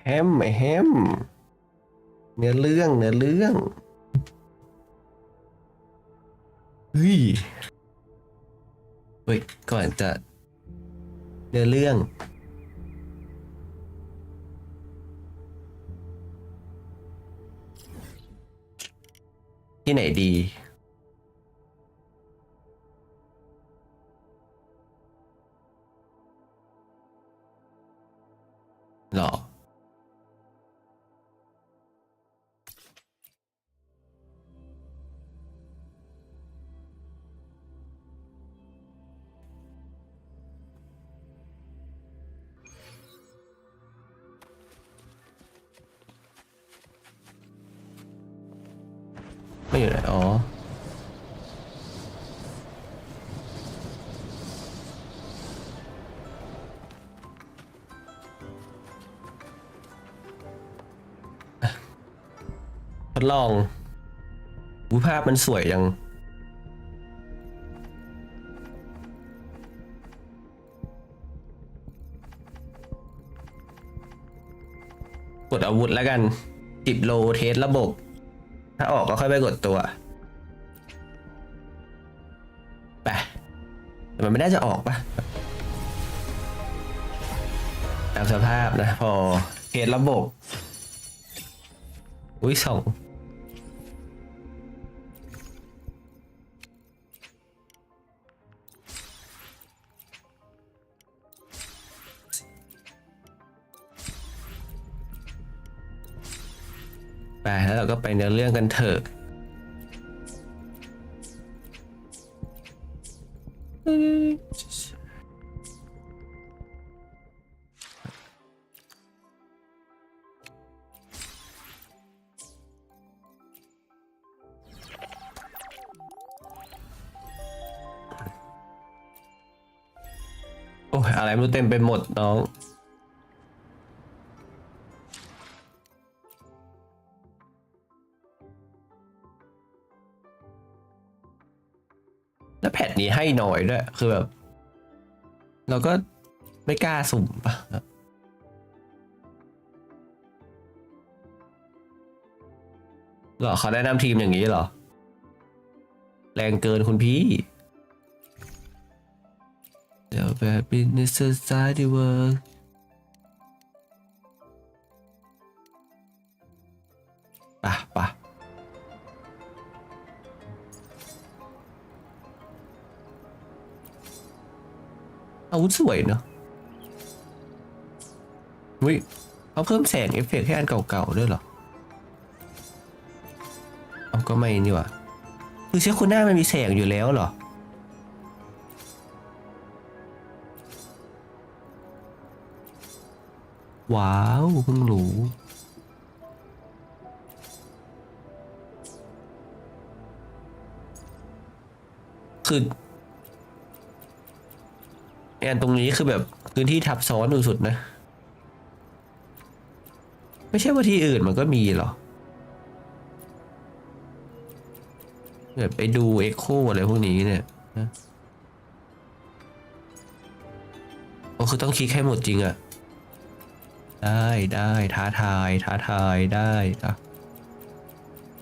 แฮมเนื้อเรื่องเฮ้ยก่อนจะเนื้อเรื่องที่ไหนดีหรอไม่อยู่ไหนอ๋อทดลองภาพมันสวยยังกดอาวุธแล้วกัน10 โลเทสระบบถ้าออกก็ค่อยไปกดตัวไปแต่มันไม่ได้จะออกปะตามสภาพนะพอเทสระบบอุ้ยส่องไปแล้วเราก็ไปเนื้อเรื่องกันเถอะโอ้ยอะไรไม่รู้เต็มไปหมดน้องแล้วแพทนี้ให้หน่อยด้วยคือแบบเราก็ไม่กล้าสุ่มปะหรอเขาแนะนำทีมอย่างนี้เหรอแรงเกินคุณพี่เดี๋ยวแบบบินในสไตล์ที่เวิร์กป่ะอาวุธสวยเนอะวิเขาเพิ่มแสงเอฟเฟกต์ให้อันเก่าๆด้วยเหรอเอาก็ไม่นี่หว่าคือเชื้อคุณหน้ามันมีแสงอยู่แล้วเหรอว้าวเพิ่งรู้คืออันตรงนี้คือแบบพื้นที่ทับซ้อนสุดๆนะไม่ใช่ว่าที่อื่นมันก็มีหรอแบบไปดูเอ็กโคอะไรพวกนี้เนี่ยนะก็คือต้องคลิกให้หมดจริงอะได้ท้าทายได้อะ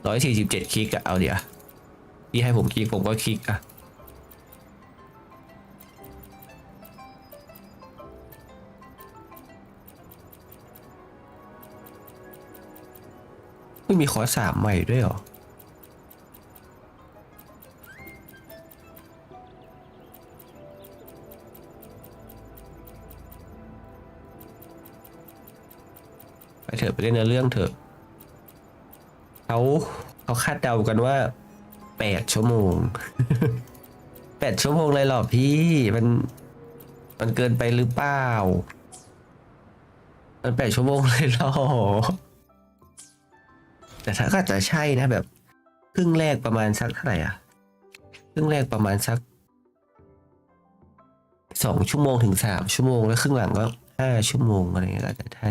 147คลิกอะเอาเดี๋ยวพี่ให้ผมคลิกผมก็คลิกอะไม่มีคอร์ส3ใหม่ด้วยเหรอไปเถอะไปเล่นเนื้อเรื่องเถอะเขาเขาคาดเดากันว่า8 ชั่วโมง8 ชั่วโมงเลยเหรอพี่มันเกินไปหรือเปล่ามัน8 ชั่วโมงเลยเหรอแต่ถ้าก็จะใช่นะแบบครึ่งแรกประมาณสักเท่าไหร่อ่ะครึ่งแรกประมาณสัก2 ชั่วโมงถึง3 ชั่วโมงแล้วครึ่งหลังก็5 ชั่วโมงอะไรเงี้ยอาจจะใช่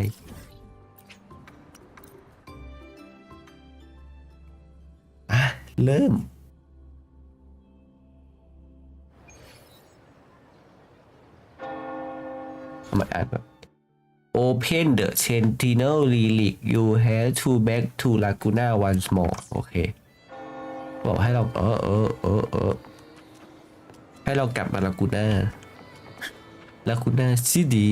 อ่ะเริ่มเอามาอ่านแบบ Open the Sentinel Relic you have to back to Laguna once more โอเคบอกให้เราให้เรากลับมาลากูน่าซิดี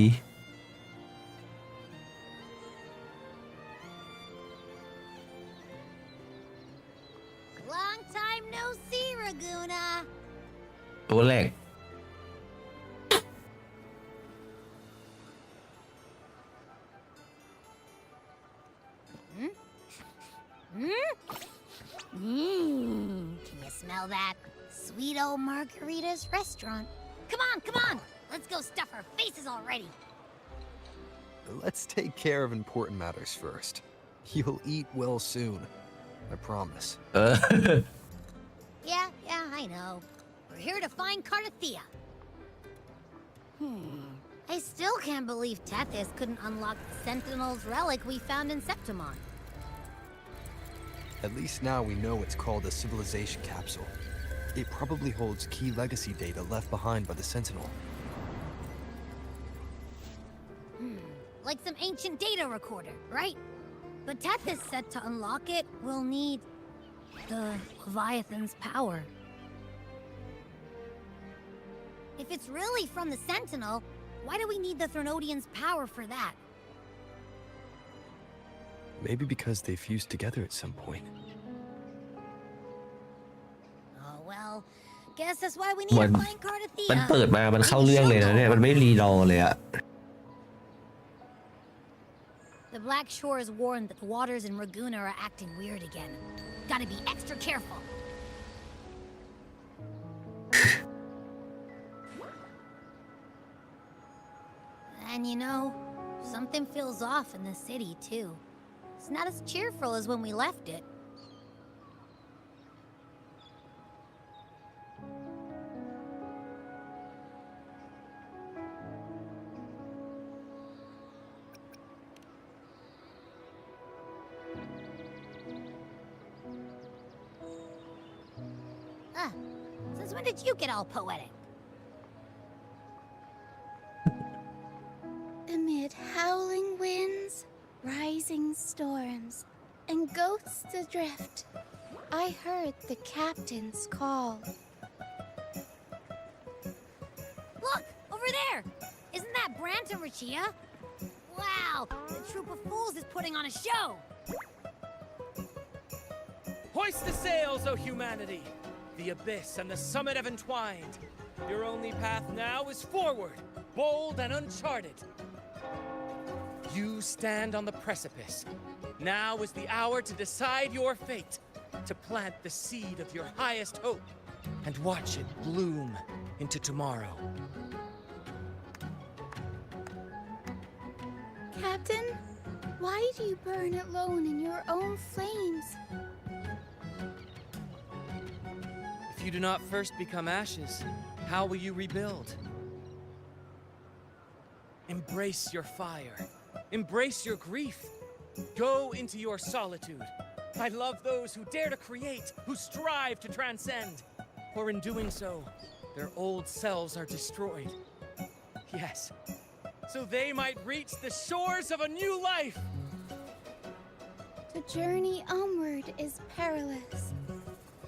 Long time no see, Laguna. ตัวแรกCan you smell that? Sweet old Margarita's restaurant. Come on. Let's go stuff our faces already. Let's take care of important matters first. You'll eat well soon. I promise. Yeah, I know. We're here to find Cardathea. I still can't believe Tethys couldn't unlock the Sentinel's relic we found in Septimon. At least now we know it's called a civilization capsule. It probably holds key legacy data left behind by the Sentinel. Like some ancient data recorder, right? But Tethys said to unlock it, we'll need the Leviathan's power. If it's really from the Sentinel, why do we need the Threnodian's power for that? Maybe because they fused together at some point. Oh well, guess that's why we need to find Cardathea. มันเปิดมามันเข้าเรื่องเลยนะเนี่ยมันไม่รีรอเลยอะ The Black Shore is warned that the waters in Laguna are acting weird again. Gotta be extra careful. And you know, something feels off in the city too. It's not as cheerful as when we left it. Since when did you get all poetic? Amid howling winds, rising storms, and ghosts adrift, I heard the captain's call. Look! Over there! Isn't that Brant and Rachia? Wow! The troop of fools is putting on a show! Hoist the sails, O humanity! The abyss and the summit have entwined. Your only path now is forward, bold and uncharted. You stand on the precipice. Now is the hour to decide your fate, to plant the seed of your highest hope, and watch it bloom into tomorrow. Captain, why do you burn alone in your own flames? If you do not first become ashes, how will you rebuild? Embrace your fire. Embrace your grief. Go into your solitude. I love those who dare to create, who strive to transcend. For in doing so, their old selves are destroyed. Yes, so they might reach the shores of a new life. The journey onward is perilous.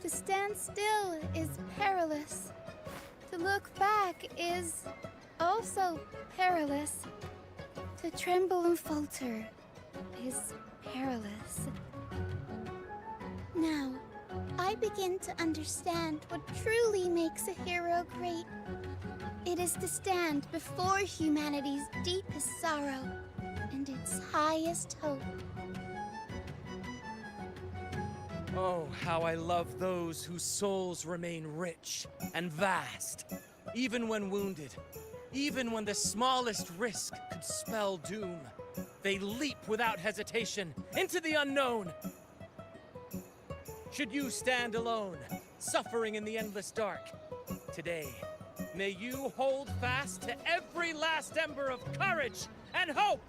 To stand still is perilous. To look back is also perilous. To tremble and falter is perilous. Now, I begin to understand what truly makes a hero great. It is to stand before humanity's deepest sorrow and its highest hope. Oh, how I love those whose souls remain rich and vast, even when wounded, even when the smallest risk could spell doom. They leap without hesitation into the unknown. Should you stand alone, suffering in the endless dark, today, may you hold fast to every last ember of courage and hope.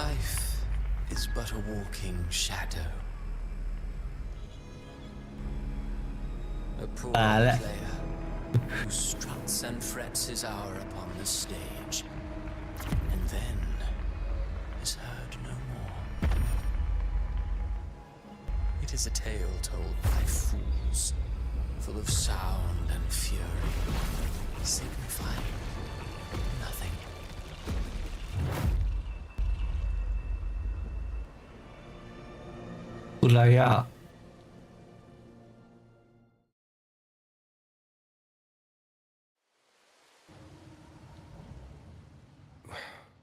Life is but a walking shadow. A poor player who struts and frets his hour upon the stage, and then is heard no more. It is a tale told by fools, full of sound and fury, signifying nothing.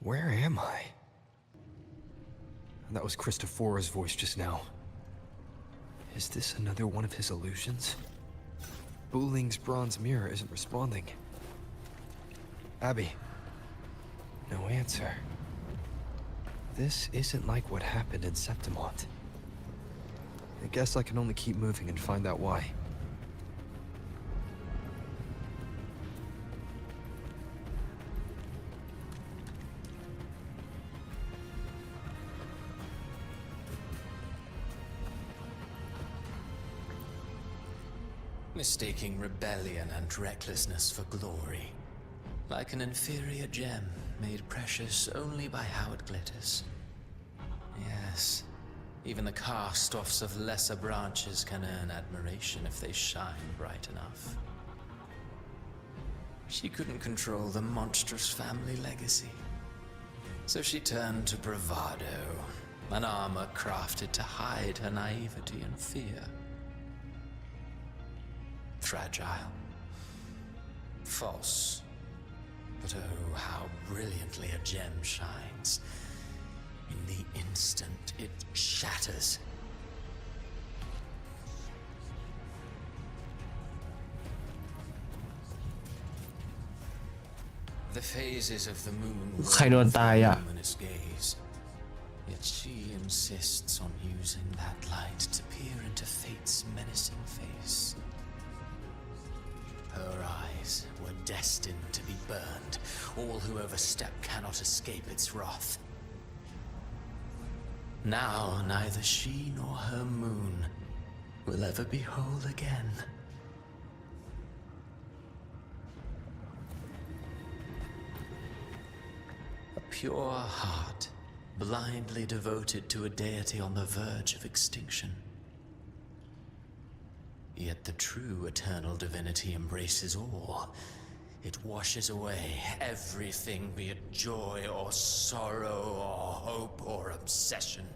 Where am I? That was Christophora's voice just now. Is this another one of his illusions? Buling's bronze mirror isn't responding. Abby. No answer. This isn't like what happened in Septimont. I guess I can only keep moving and find out why. Mistaking rebellion and recklessness for glory, like an inferior gem made precious only by how it glitters. Yes, even the cast-offs of lesser branches can earn admiration if they shine bright enough. She couldn't control the monstrous family legacy, so she turned to bravado, an armor crafted to hide her naivety and fear. Fragile, false, but oh, how brilliantly a gem shines. In the instant it shatters. The phases of the moon ใครโดนตายอ่ะ luminous gaze. Yet she insists on using that light to peer into fate's menacing face. Her eyes were destined to be burned. All who overstep cannot escape its wrath. Now neither she nor her moon will ever be whole again. A pure heart, blindly devoted to a deity on the verge of extinction. Yet the true eternal divinity embraces all. It washes away everything, be it joy or sorrow or hope or obsession.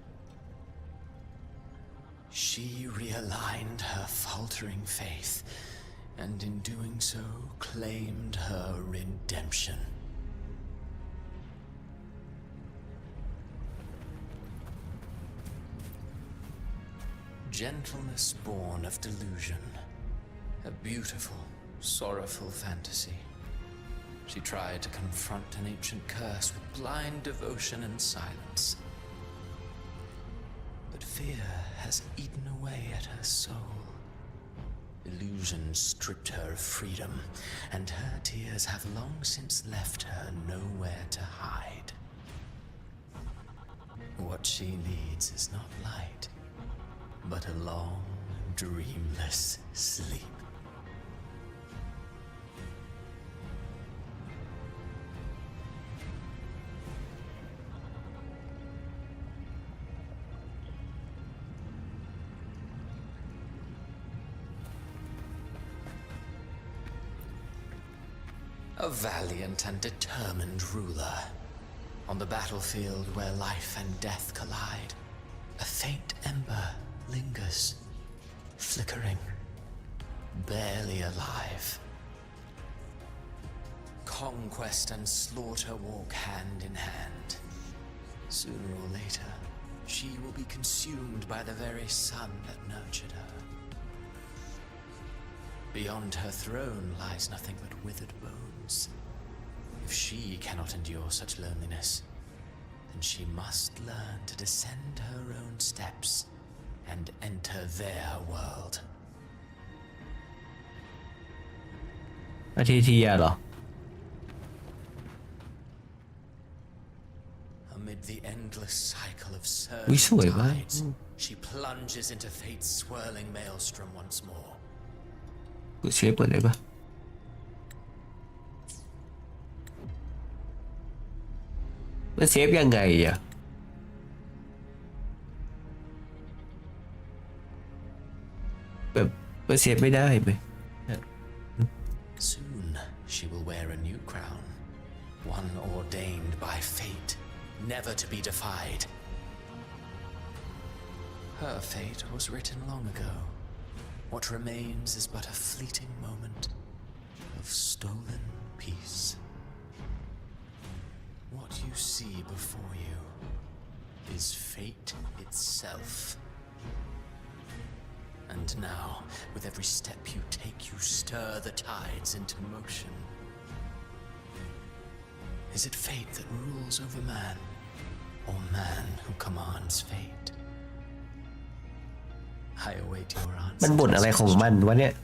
She realigned her faltering faith, and in doing so claimed her redemption. Gentleness born of delusion, a beautiful, sorrowful fantasy. She tried to confront an ancient curse with blind devotion and silence. But fear has eaten away at her soul. Illusion stripped her of freedom, and her tears have long since left her nowhere to hide. What she needs is not light, but a long, dreamless sleep. A valiant and determined ruler. On the battlefield where life and death collide, a faint ember lingers, flickering, barely alive. Conquest and slaughter walk hand in hand. Sooner or later, she will be consumed by the very sun that nurtured her. Beyond her throne lies nothing but withered bones. If she cannot endure such loneliness, then she must learn to descend her own steps and enter their world. อาทิเทียเหรอ Amid the endless อุ๊ย surging สวยมาก tides, she plunges into fate's swirling maelstrom once more. กูเชฟเปิดได้ปะมันเซฟยังไงอะแบบมันเซฟไม่ได้ไหม Soon she will wear a new crown, one ordained by fate, never to be defied. Her fate was written long ago. What remains is but a fleeting moment of stolen peace. What you see before you is fate itself. And now, with every step you take, you stir the tides into motion. Is it fate that rules over man, or man who commands fate? I await your answer. มันบ่นอะไรของมันวะเนี่ย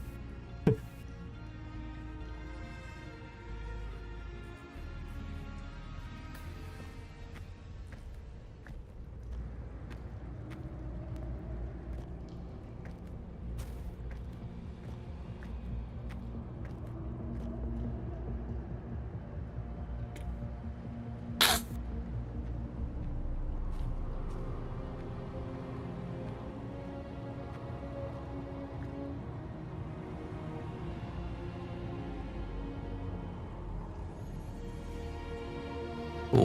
โอ้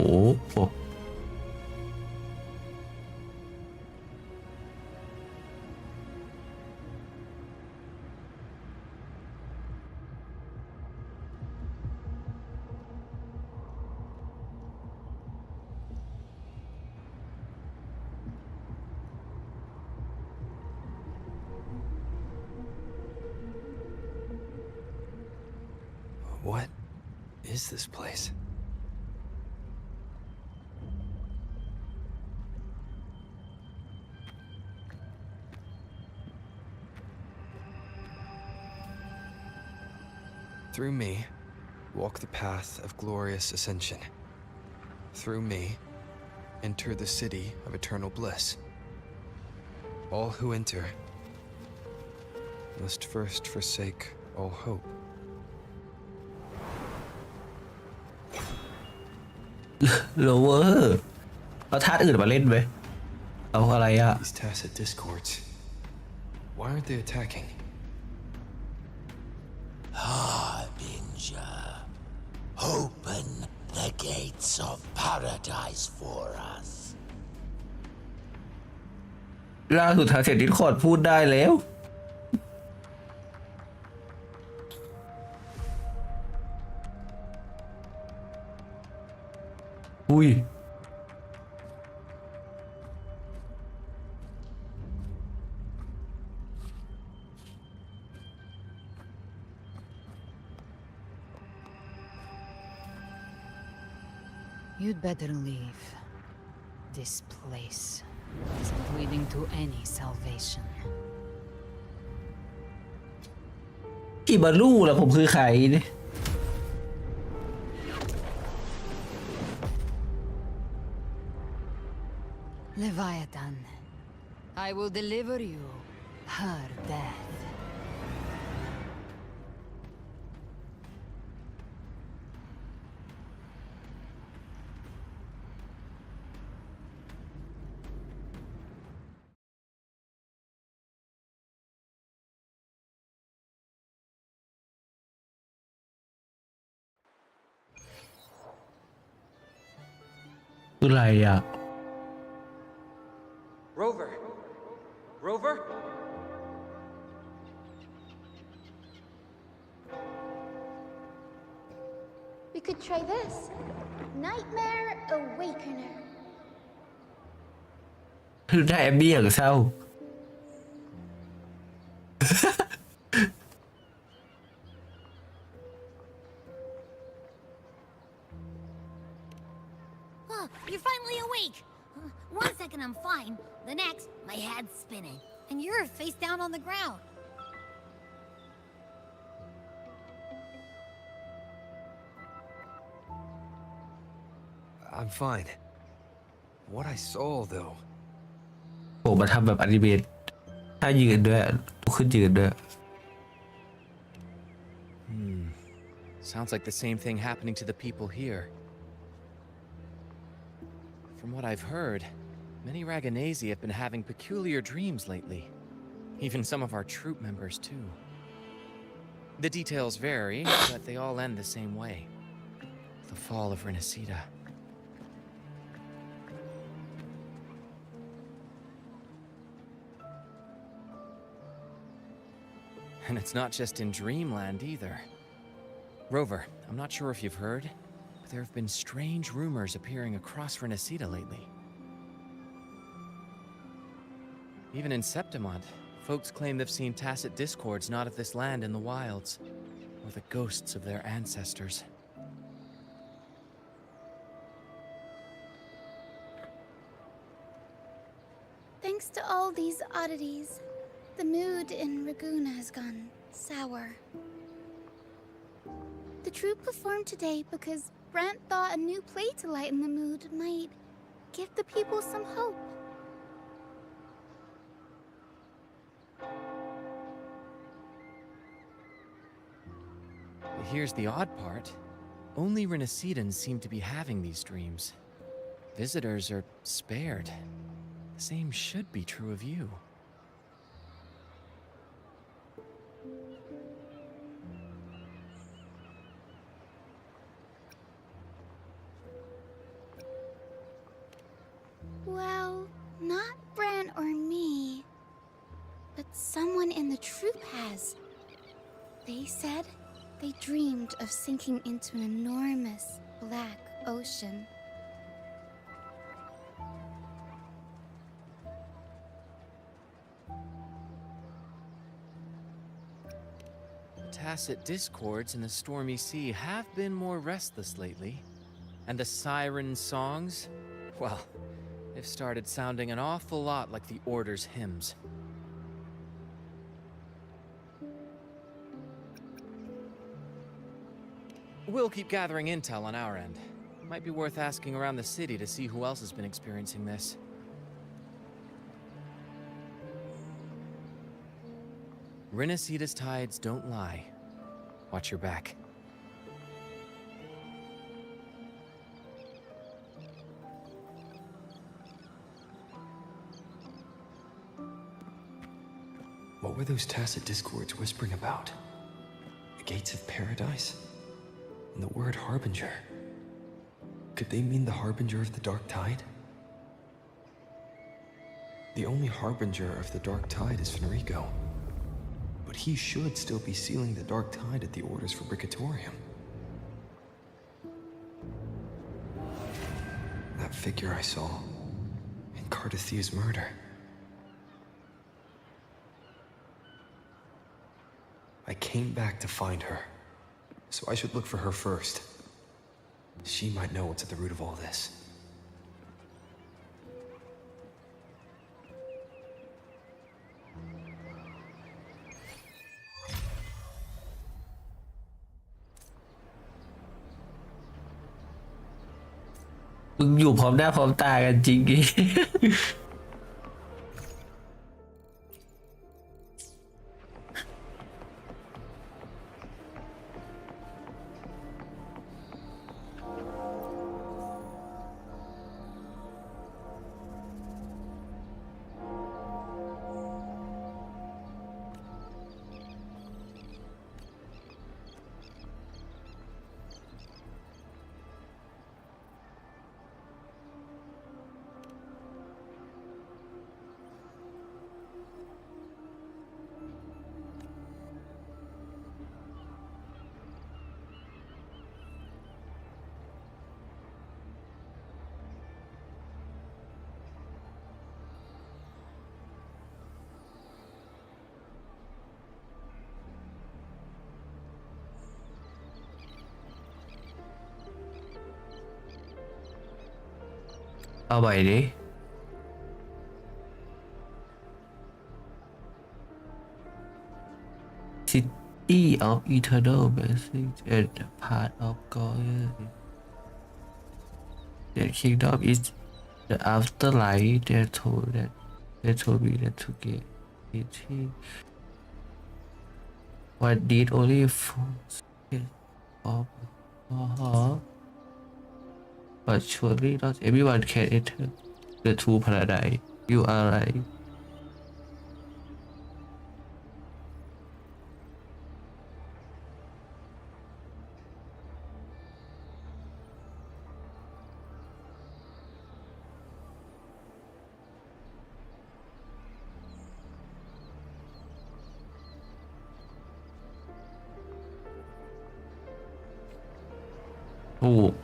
โห What is this place? Through me, walk the path of glorious ascension. Through me, enter the city of eternal bliss. All who enter must first forsake all hope. โลเวอร์เอาธาตุอื่นมาเล่นไหมเอาอะไรอ่ะ These tacit discords. Why aren't they attacking? Harbinger, open the gates of paradise for us. ล่าสุดทางเสร็จดิสคอร์ดพูดได้แล้ว อุ้ย You'd better leave. This place isn't leading to any salvation. อิบารูล่ะผมคือใครเนี่ย Leviathan, I will deliver you her death.คืออะไรอ่ะ Rover! Rover? We could try this. Nightmare Awakener. คือได้แอบบี้อย่างเศร้า Oh, you're finally awake. One second I'm fine. The next, my head's spinning. And you're face down on the ground. I'm fine. What I saw, though, โหมาทำแบบอนิเมะถ้ายืนด้วยลุกขึ้นยืนด้วย Sounds like the same thing happening to the people here. From what I've heard, many Raganesi have been having peculiar dreams lately. Even some of our troop members, too. The details vary, but they all end the same way. The fall of Renacida. And it's not just in Dreamland either. Rover, I'm not sure if you've heard, but there have been strange rumors appearing across Renacida lately. Even in Septimont, folks claim they've seen tacit discords not of this land in the wilds, or the ghosts of their ancestors. Thanks to all these oddities, the mood in Ragoon has gone sour. The troupe performed today because Brant thought a new play to lighten the mood might give the people some hope. Here's the odd part. Only Renacidans seem to be having these dreams. Visitors are spared. The same should be true of you. Well, not Bran or me, but someone in the troupe has. They said they dreamed of sinking into an enormous black ocean. Tacit discords in the stormy sea have been more restless lately. And the siren songs, well, they've started sounding an awful lot like the Order's hymns. We'll keep gathering intel on our end. Might be worth asking around the city to see who else has been experiencing this. Renacida's tides don't lie. Watch your back. What were those tacit discords whispering about? The gates of paradise? And the word harbinger? Could they mean the harbinger of the dark tide? The only harbinger of the dark tide is Fenrico. But he should still be sealing the dark tide at the Order's Fabricatorium. That figure I saw in Cardathia's murder. I came back to find her, so I should look for her first. She might know what's at the root of all this.มึงอยู่พร้อมหน้าพร้อมตากันจริงดิ เอาใหม่ดิ City of Eternal Message and part of God. The kingdom is the afterlife. They're told that let to be let to get it what did only fools get of but surely not everyone can enter the true paradise you are right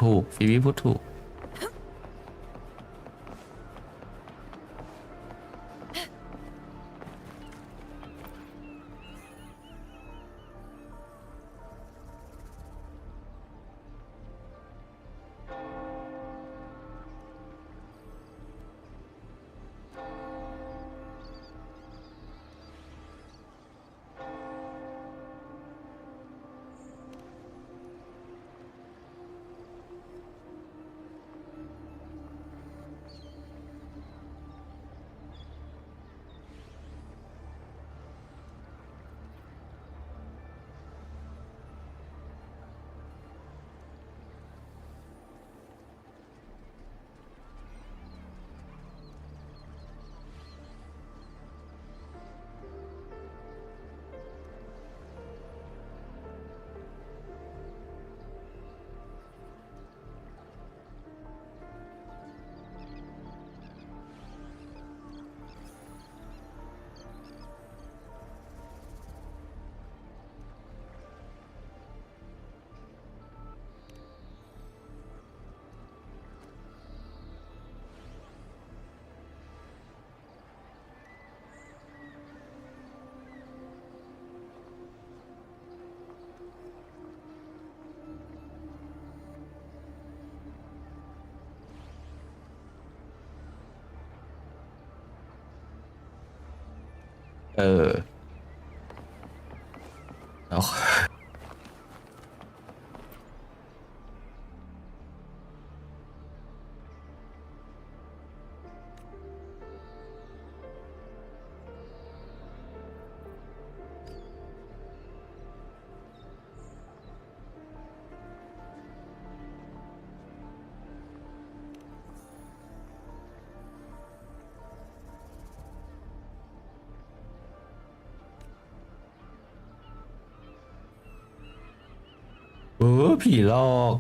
ถูกฟีบีพูดถูกเอา ผีหลอก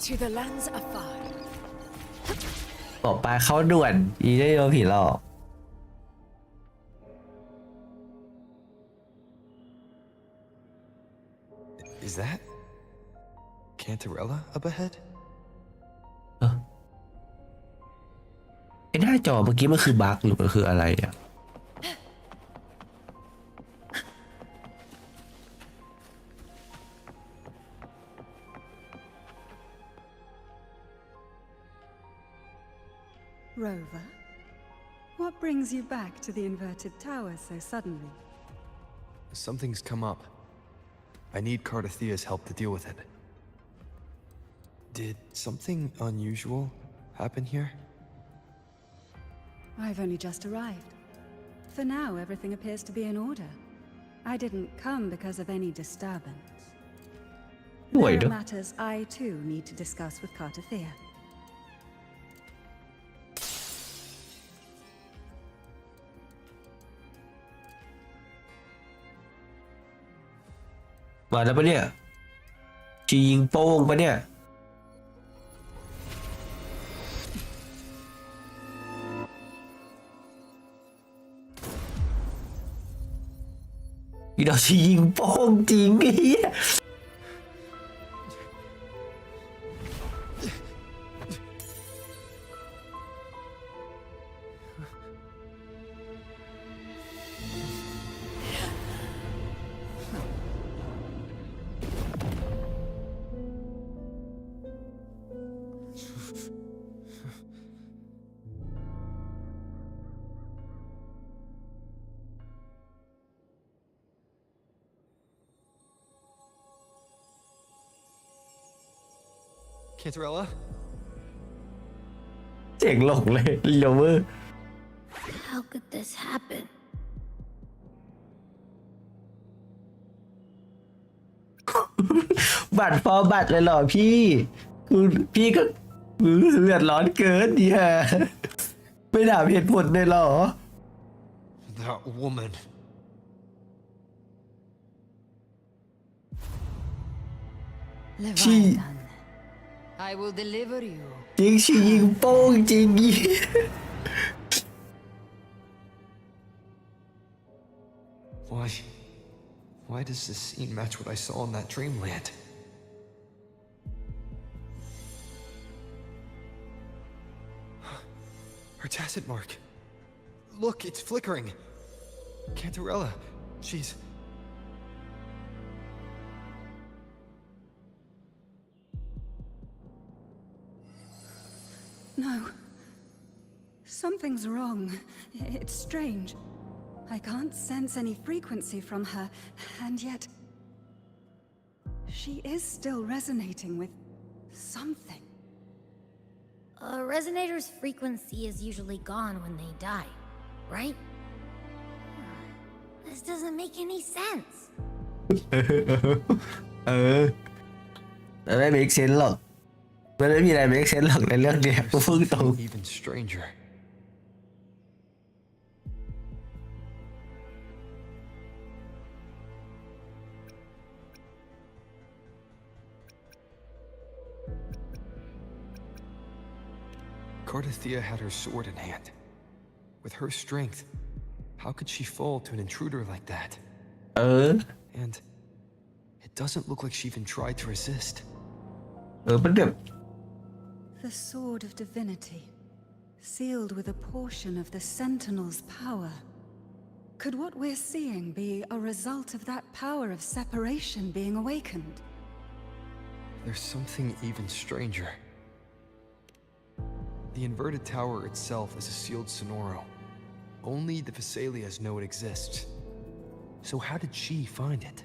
To the lands afar. บอกปลาเข้าด่วนอีได้โดนผีหลอก Is that Cantarella up ahead? ไอ้หน้าจอเมื่อกี้มันคือบั๊กหรือมันคืออะไรอ่ะ Rover, what brings you back to the inverted tower so suddenly? Something's come up. I need Cardathia's help to deal with it. Did something unusual happen here? I've only just arrived. For now, everything appears to be in order. I didn't come because of any disturbance. There are matters I too need to discuss with Cardathia. มาแล้วปะเนี่ยจียิงโป้งปะเนี่ย อีดอกชียิงโป้งจริงไอ้เหี้ย Cantarella? เจ๋งหลงเลยโลเวอร์ How could this happen? บัตรฟอร์บัตรเลยเหรอพี่คือพี่ก็เลือดร้อนเกินเนี่ยไม่ถามเหตุผลเลยเหรอ That woman. Leviathan, I will deliver you. จริงชียิงโป้งจริง Why does this scene match what I saw in that dreamland? Her tacit mark. Look, it's flickering. Cantarella, she's... No. Something's wrong. It's strange. I can't sense any frequency from her, and yet... she is still resonating with something. A resonator's frequency is usually gone when they die, right? This doesn't make any sense. ไม่ make sense หรอกมันไม่มีอะไร make sense หรอกในเรื่องเนี้ยกูพูดตรง Even stranger. Cardathea had her sword in hand. With her strength, how could she fall to an intruder like that? And it doesn't look like she even tried to resist. มันแบบ The sword of divinity, sealed with a portion of the Sentinel's power. Could what we're seeing be a result of that power of separation being awakened? There's something even stranger. The inverted tower itself is a sealed Sonoro. Only the Vesalias know it exists. So how did she find it?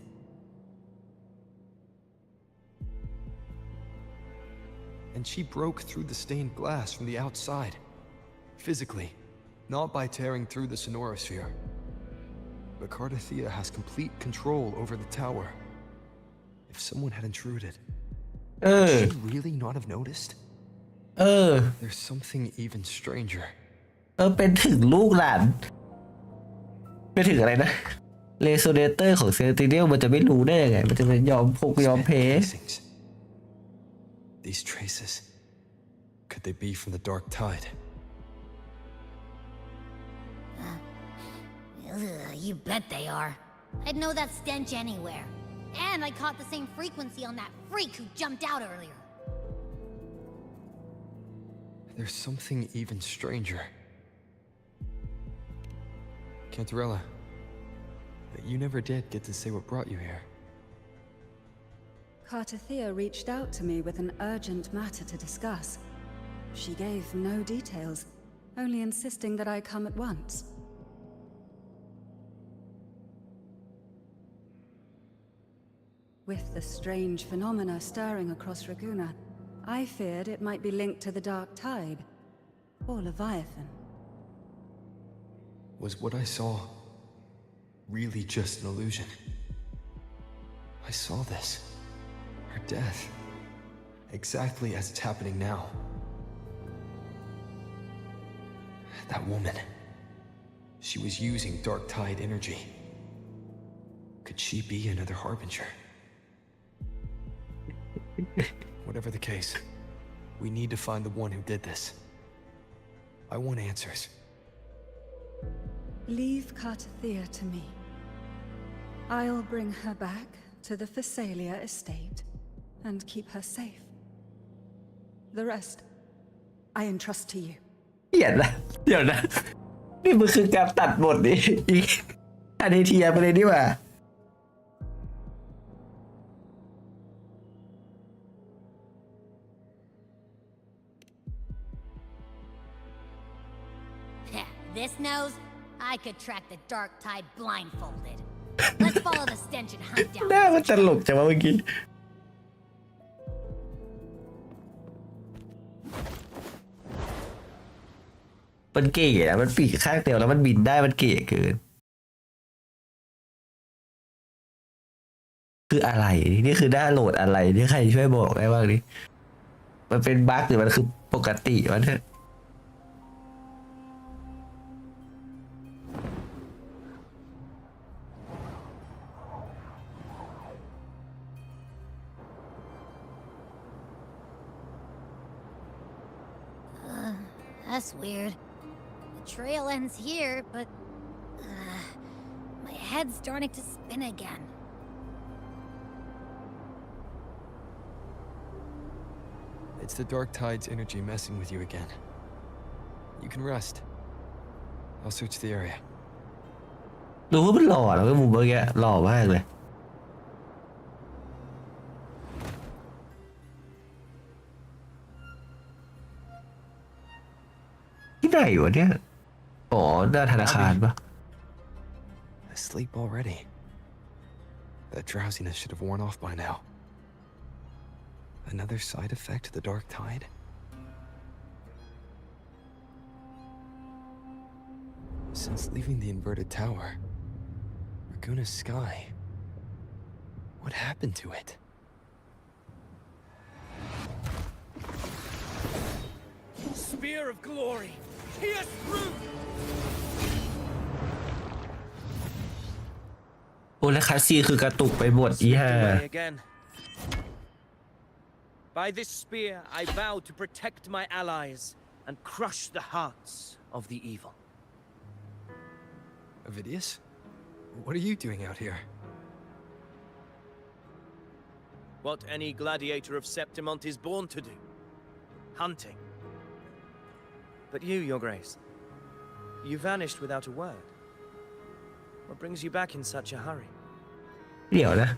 And she broke through the stained glass from the outside. Physically, not by tearing through the Sonorosphere. But Cardathea has complete control over the tower. If someone had intruded, would she really not have noticed? There's something even stranger. เป็นถึงลูกหลานเป็นถึงอะไรนะเรโซเนเตอร์ของเซนติเนลมันจะไม่รู้ได้ยังไงมันจะเป็นยอมพกยอมแพ้ These traces, could they be from the dark tide? You bet they are. I'd know that stench anywhere. And I caught the same frequency on that freak who jumped out earlier. There's something even stranger. Cantarella, you never did get to say what brought you here. Cardathea reached out to me with an urgent matter to discuss. She gave no details, only insisting that I come at once. With the strange phenomena stirring across Raguna, I feared it might be linked to the dark tide, or Leviathan. Was what I saw really just an illusion? I saw this. Her death. Exactly as it's happening now. That woman. She was using dark tide energy. Could she be another harbinger? Whatever the case, we need to find the one who did this. I want answers. Leave Cardathea to me. I'll bring her back to the Phasalia estate and keep her safe. The rest, I entrust to you. เขียนนะเดี๋ยวนะนี่มันคือการตัดบทนี่อีกอันนี้เทียไปเลยนี่หว่า This nose, I could track the dark tide blindfolded. Let's follow the stench and hunt down. หน้ามันตลกจังวะเมื่อกี้มันเก๋อะมันปีกข้างเดียวแล้วมันบินได้มันเก๋เกินคืออะไรนี่คือหน้าโหลดอะไรนี่ใครช่วยบอกได้บ้างดิมันเป็นบั๊กหรือมันคือปกติวะเนี่ย That's weird. The trail ends here, but my head's starting to spin again. It's the dark tide's energy messing with you again. You can rest. I'll search the area. ดูว่ามันหล่อแล้วก็มุมเมื่อกี้หล่อมากเลยที่ไหนวะเนี่ยอ๋อหน้าธนาคารปะ Asleep already. That drowsiness should have worn off by now. Another side effect of the dark tide? Since leaving the inverted tower, Raguna's sky, what happened to it? Spear of glory, pierce through! โอ้และคัสซีคือกระตุกไปหมดอีห่า Again. By this spear, I vow to protect my allies and crush the hearts of the evil. Avidius? What are you doing out here? What any gladiator of Septimont is born to do. Hunting. But you, Your Grace, you vanished without a word. What brings you back in such a hurry? เดี๋ยวนะ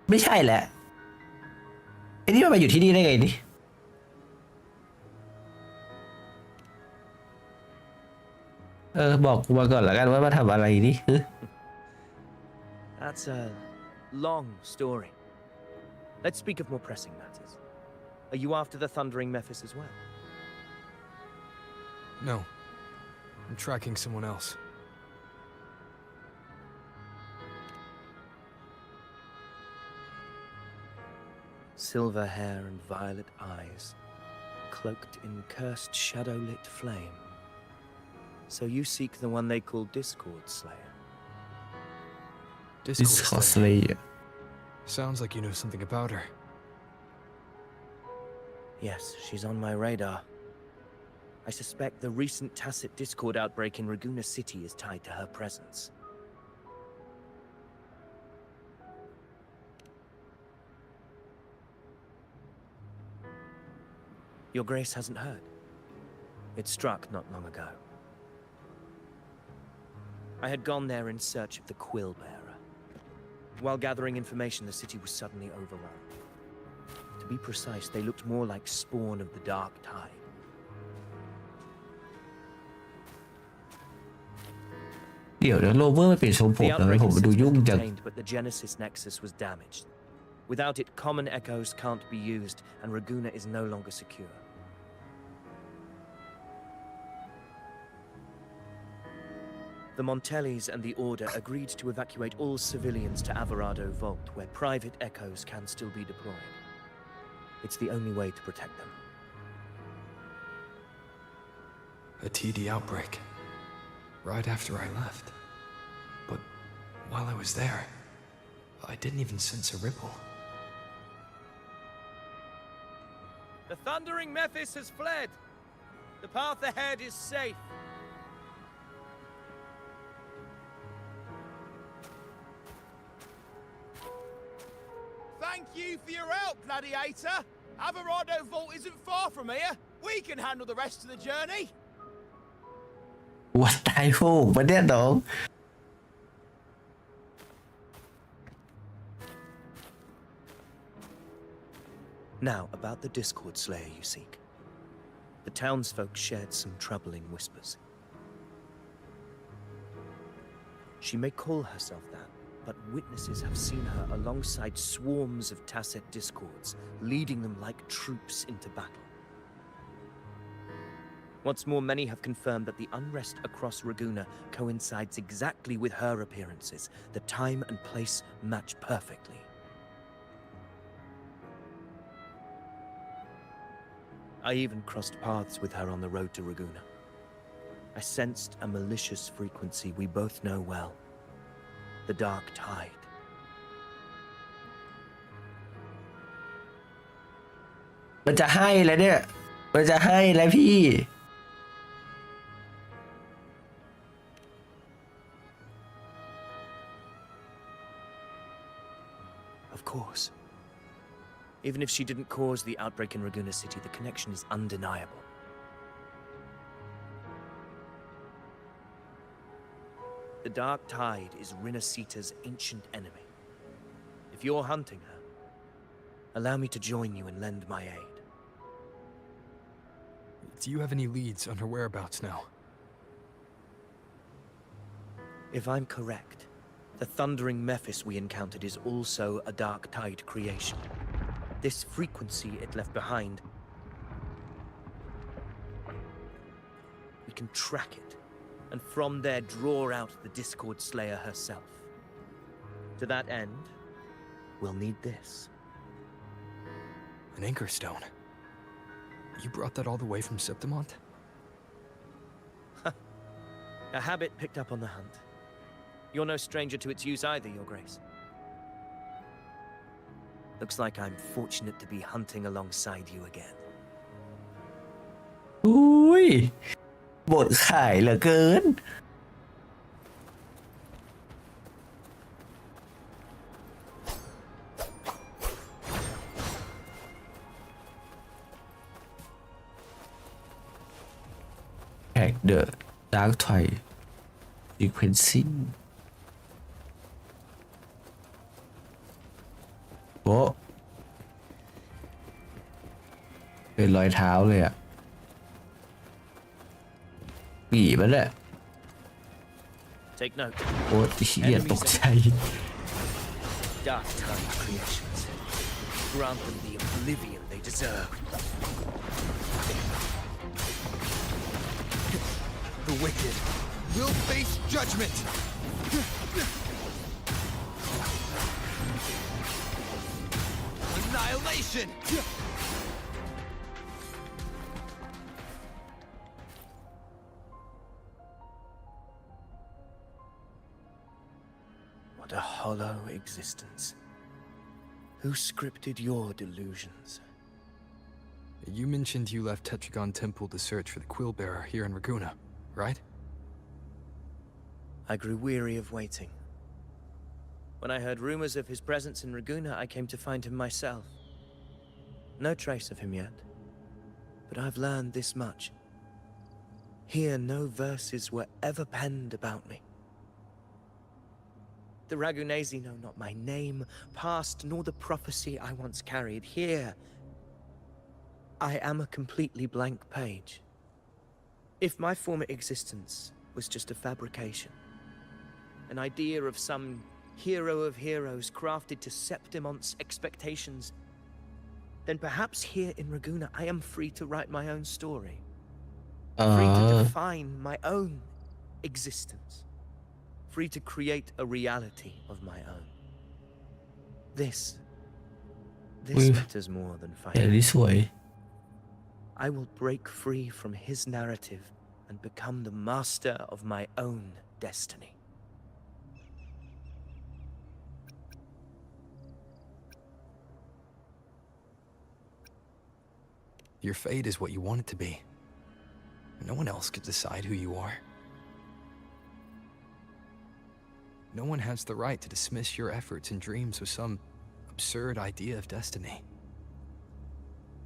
ไม่ใช่แหละไอ้นี่มันมาอยู่ที่นี่ได้ไงนี่บอกกูมาก่อนละกันว่ามาทำอะไรนี่ That's a long story. Let's speak of more pressing matters. Are you after the Thundering Mephis as well? No. I'm tracking someone else. Silver hair and violet eyes, cloaked in cursed shadow-lit flame. So you seek the one they call Discord Slayer. Discord Slayer. Sounds like you know something about her. Yes, she's on my radar. I suspect the recent tacit Discord outbreak in Raguna City is tied to her presence. Your Grace hasn't heard. It struck not long ago. I had gone there in search of the Quill Bearer. While gathering information, the city was suddenly overrun. To be precise, they looked more like spawn of the dark tide. The outbreak is contained, but the Genesis Nexus was damaged. Without it, common echoes can't be used, and Raguna is no longer secure. The Montellis and the Order agreed to evacuate all civilians to Averado Vault, where private echoes can still be deployed. It's the only way to protect them. A TD outbreak. Right after I left. But while I was there, I didn't even sense a ripple. The Thundering Mephis has fled. The path ahead is safe. Thank you for your help, Gladiator. Alvarado Vault isn't far from here. We can handle the rest of the journey. วัวตายโหงปะเนี่ยน้อง Now, about the Discord Slayer you seek. The townsfolk shared some troubling whispers. She may call herself that, but witnesses have seen her alongside swarms of Tasset Discords, leading them like troops into battle. What's more, many have confirmed that the unrest across Raguna coincides exactly with her appearances. The time and place match perfectly. I even crossed paths with her on the road to Raguna. I sensed a malicious frequency we both know well. The Dark Tide. มันจะให้แล้วเนี่ย มันจะให้แล้วพี่ Of course. Even if she didn't cause the outbreak in Raguna City, the connection is undeniable. The Dark Tide is Rinasita's ancient enemy. If you're hunting her, allow me to join you and lend my aid. Do you have any leads on her whereabouts now? If I'm correct, the thundering Mephis we encountered is also a Dark Tide creation. This frequency it left behind, we can track it, and from there draw out the Discord Slayer herself. To that end, we'll need this. An anchor stone. You brought that all the way from Septimont? A habit picked up on the hunt. You're no stranger to its use either, Your Grace. Looks like I'm fortunate to be hunting alongside you again. อุ้ยบทขายเหลือเกิน Hack the Dark Tide Sequencing โอ้เป็นรอยเท้าเลยอ่ะปีมันแหละ Take note. โอ้ยเหี้ยตกใจ Dark Tide creations. Grant them the oblivion they deserve. The wicked will face judgment! Annihilation! What a hollow existence. Who scripted your delusions? You mentioned you left Tetragon Temple to search for the Quill Bearer here in Raguna, right? I grew weary of waiting. When I heard rumors of his presence in Raguna, I came to find him myself. No trace of him yet, but I've learned this much. Here, no verses were ever penned about me. The Ragunesi know not my name, past, nor the prophecy I once carried. Here, I am a completely blank page. If my former existence was just a fabrication, an idea of some hero of heroes crafted to Septimont's expectations, then perhaps here in Raguna I am free to write my own story. Free to define my own existence. Free to create a reality of my own. This matters more than แต่ fighting. นี่สวย I will break free from his narrative and become the master of my own destiny. Your fate is what you want it to be. No one else could decide who you are. No one has the right to dismiss your efforts and dreams with some absurd idea of destiny.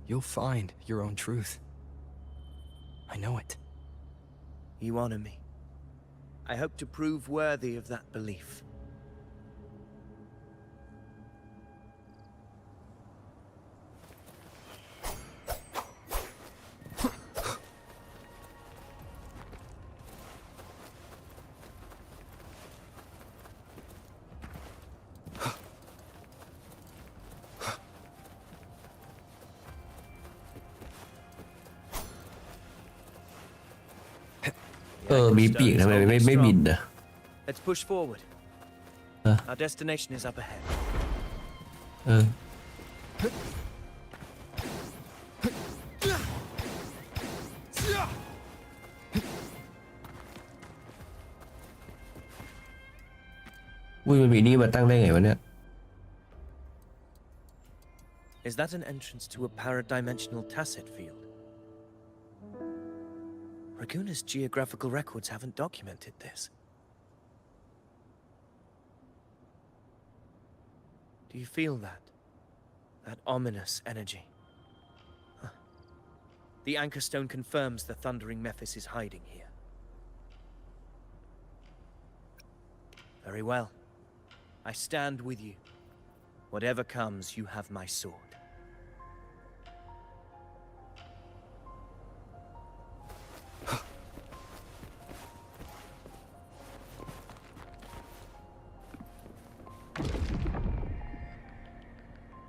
You'll find your own truth. I know it. You honor me. I hope to prove worthy of that belief. The มีปีก Anchor ทำไม Stone is ไม่ already บิน strong. นะ Let's push forward. Huh? Our destination is up ahead. เอออุ้ยมันมีนี่มาตั้งได้ไงวะเนี่ย Is that an entrance to a paradimensional tacit field? Raguna's geographical records haven't documented this. Do you feel that? That ominous energy? Huh. The Anchor Stone confirms the Thundering Mephis is hiding here. Very well. I stand with you. Whatever comes, you have my sword.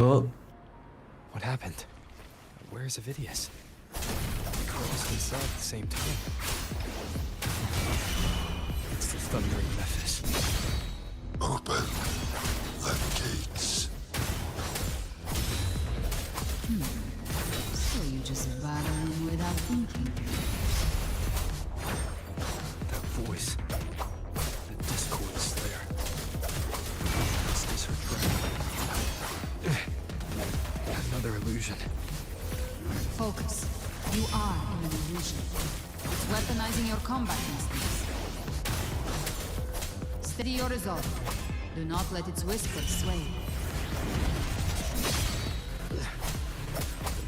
Oh. What happened? Where's Avidius? We were just inside at the same time. It's the Thundering Mephis. Open the gates. So you just battle him without thinking. That voice. The Discord Slayer. Is this her trap? Another illusion. Focus. You are in an illusion. It's weaponizing your combat instincts. Steady your resolve. Do not let its whispers sway you. The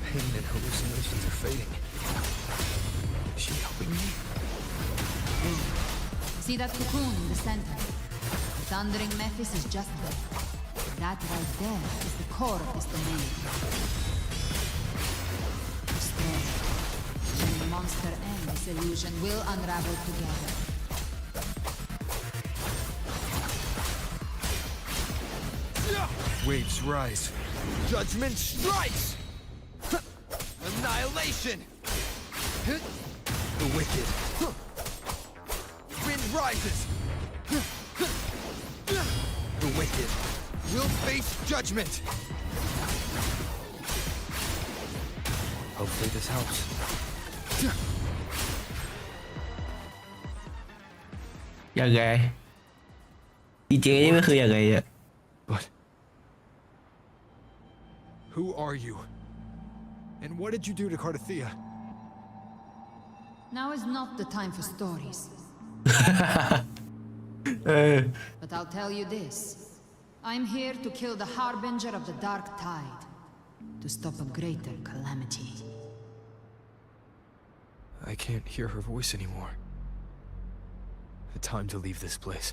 pain and hallucinations are fading. Is she helping me? See that cocoon in the center? The Thundering Mephis is just there. That right there is the core of this domain. Destroy it. Then the monster and this illusion will unravel together. Waves rise. Judgment strikes! Annihilation! The wicked. Wind rises! The wicked will face judgment! Hopefully this helps. ยังไงดีเจนี่มันคือยังไงอะ But who are you? And what did you do to Cardathea? Now is not the time for stories. เออ But I'll tell you this. I'm here to kill the harbinger of the dark tide. To stop a greater calamity. I can't hear her voice anymore. Time to leave this place.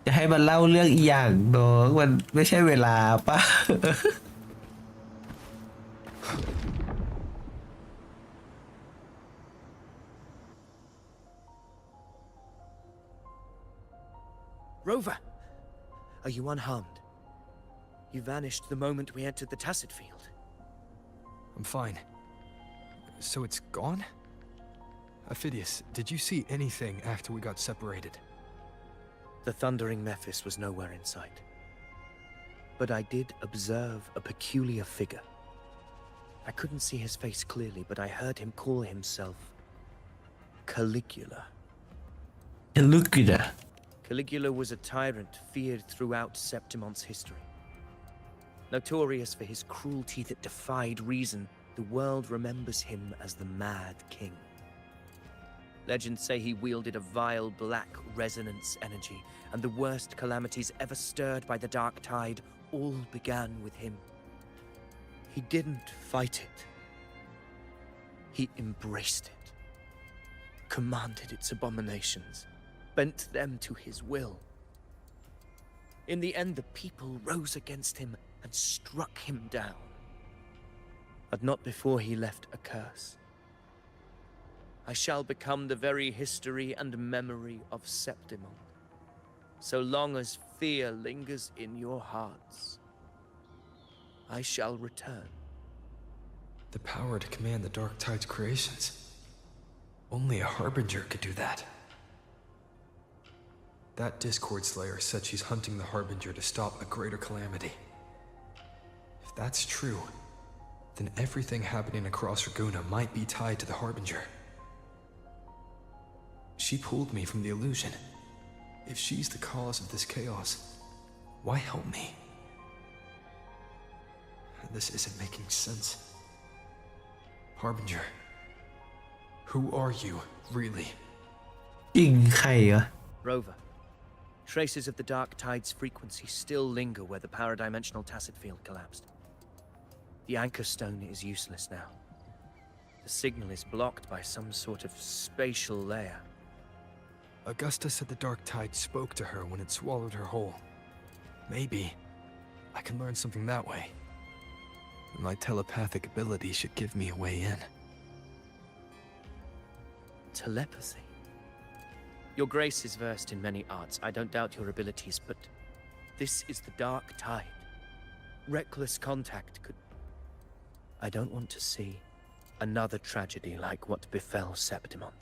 จะให้มันเล่าเรื่องอีกอย่างน้องมันไม่ใช่เวลาป่ะ Rover! Are you unharmed? You vanished the moment we entered the Tacit Field. I'm fine. So it's gone? Aphidius, did you see anything after we got separated? The Thundering Mephis was nowhere in sight. But I did observe a peculiar figure. I couldn't see his face clearly, but I heard him call himself Caligula. Caligula. Caligula was a tyrant feared throughout Septimont's history. Notorious for his cruelty that defied reason, the world remembers him as the Mad King. Legends say he wielded a vile black resonance energy, and the worst calamities ever stirred by the Dark Tide all began with him. He didn't fight it. He embraced it, commanded its abominations, bent them to his will. In the end, the people rose against him and struck him down. But not before he left a curse. I shall become the very history and memory of Septimon, so long as fear lingers in your hearts. I shall return. The power to command the Dark Tide's creations. Only a Harbinger could do that. That Discord Slayer said she's hunting the Harbinger to stop a greater calamity. If that's true, then everything happening across Raguna might be tied to the Harbinger. She pulled me from the illusion. If she's the cause of this chaos, why help me? This isn't making sense. Harbinger, who are you, really? ยิงใครอะ Rover, traces of the Dark Tide's frequency still linger where the paradimensional tacit field collapsed. The anchor stone is useless now. The signal is blocked by some sort of spatial layer. Augusta said the Dark Tide spoke to her when it swallowed her whole. Maybe I can learn something that way. My telepathic ability should give me a way in. Telepathy? Your Grace is versed in many arts. I don't doubt your abilities, but this is the Dark Tide. Reckless contact could... I don't want to see another tragedy like what befell Septimon.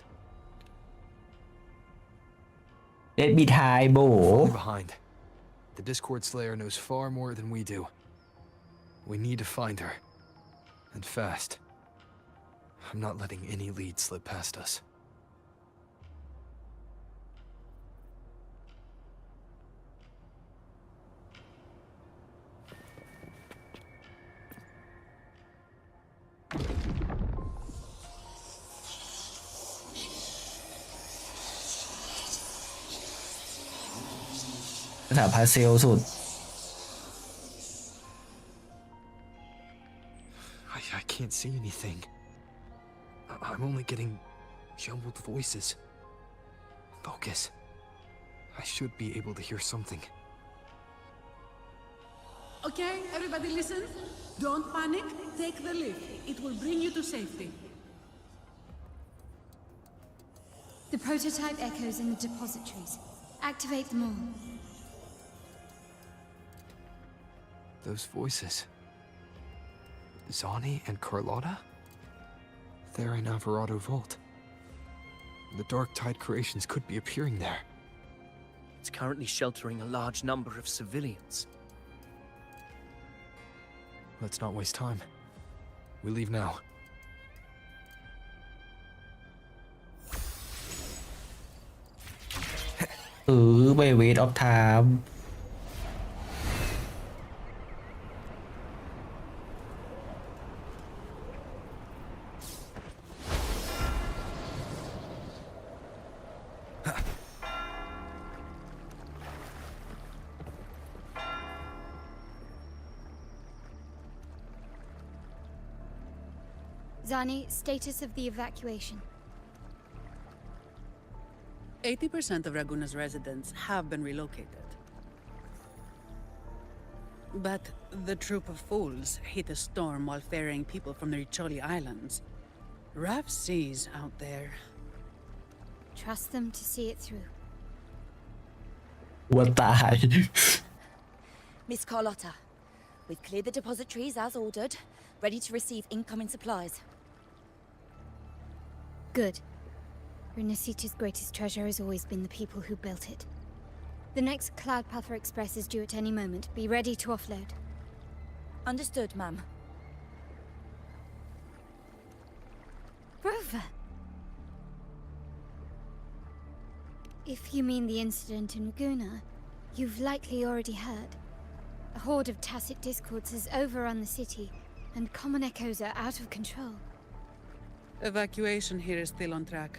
Let me tie, We're bo. falling behind. The Discord Slayer knows far more than we do. We need to find her. And fast. I'm not letting any lead slip past us. Thả พาเซลสุด I can't see anything. I'm only getting jumbled voices. Focus. I should be able to hear something. Okay, everybody listen. Don't panic. Take the lift. It will bring you to safety. The prototype echoes in the depositories. Activate them all. Those voices. Zani and Carlotta? They're in Alvarado Vault. The Dark Tide creations could be appearing there. It's currently sheltering a large number of civilians. Let's not waste time. We leave now. ไม่เวทออฟไทม์ Zani, status of the evacuation. 80% of Raguna's residents have been relocated. But the troop of fools hit a storm while ferrying people from the Riccioli Islands. Rough seas out there. Trust them to see it through. วัวตาย Miss Carlotta, we've cleared the depositories as ordered, ready to receive incoming supplies. Good. Renacita's greatest treasure has always been the people who built it. The next Cloud Puffer Express is due at any moment. Be ready to offload. Understood, ma'am. Rover! If you mean the incident in Laguna, you've likely already heard. A horde of tacit discords has overrun the city, and common echoes are out of control. Evacuation here is still on track.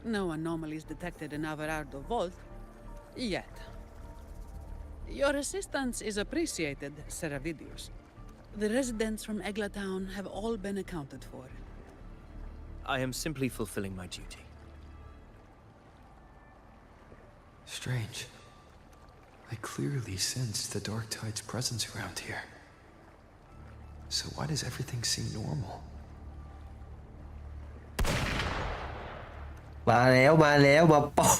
No anomalies detected in Averardo Vault. Yet. Your assistance is appreciated, Seravidius. The residents from Eglatown have all been accounted for. I am simply fulfilling my duty. Strange. I clearly sense the Dark Tide's presence around here. So why does everything seem normal? มาแล้วมาปอก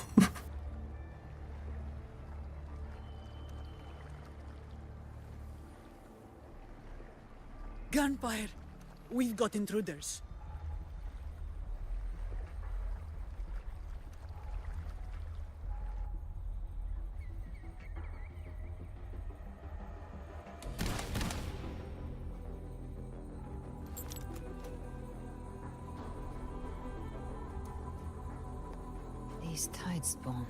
Gunfire! We've got intruders. These Tidespawn,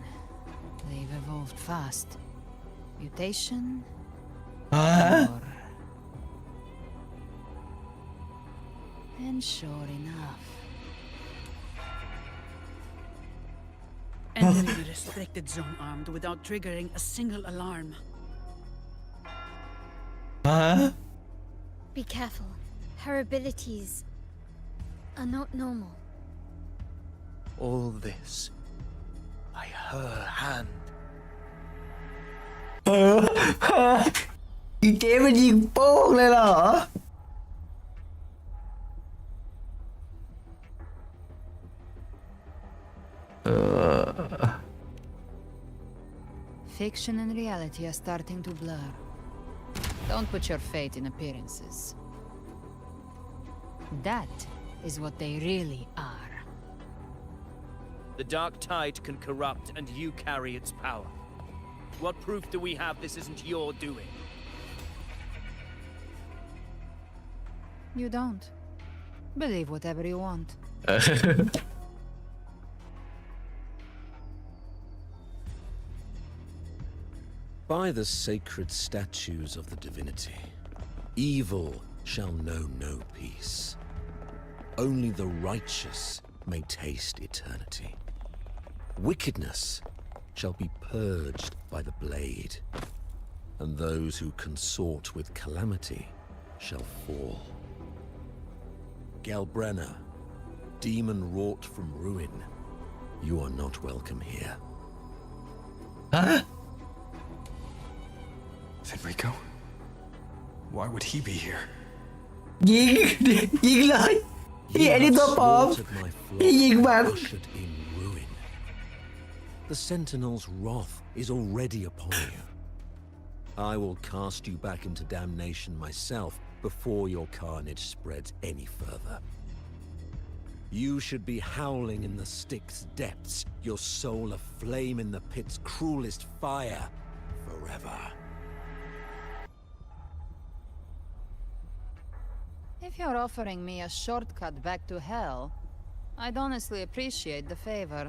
they've evolved fast. Mutation? Or... And sure enough. Entering the restricted zone armed without triggering a single alarm. Be careful. Her abilities are not normal. All this by her hand. อีเจ๊มันยิงโป้งเลยเหรอ Fiction and reality are starting to blur. Don't put your fate in appearances. That is what they really are. The Dark Tide can corrupt, and you carry its power. What proof do we have this isn't your doing? You don't. Believe whatever you want. By the sacred statues of the divinity, evil shall know no peace. Only the righteous may taste eternity. Wickedness shall be purged by the blade, and those who consort with calamity shall fall. Galbrenna, demon wrought from ruin, you are not welcome here. Huh? Fenrico? Why would he be here? ยิงเลยพี่ไอ้นี่ตัวปลอมพี่ยิงมัน Ushered in ruin. The Sentinel's wrath is already upon you. I will cast you back into damnation myself before your carnage spreads any further. You should be howling in the Styx's depths, your soul aflame in the pit's cruelest fire forever. If you're offering me a shortcut back to hell, I'd honestly appreciate the favor.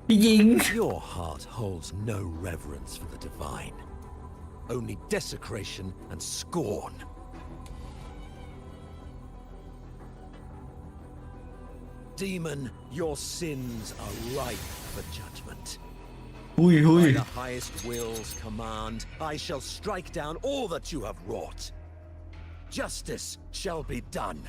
Your heart holds no reverence for the divine, only desecration and scorn. Demon, your sins are ripe for judgment. By the highest will's command, I shall strike down all that you have wrought. Justice shall be done.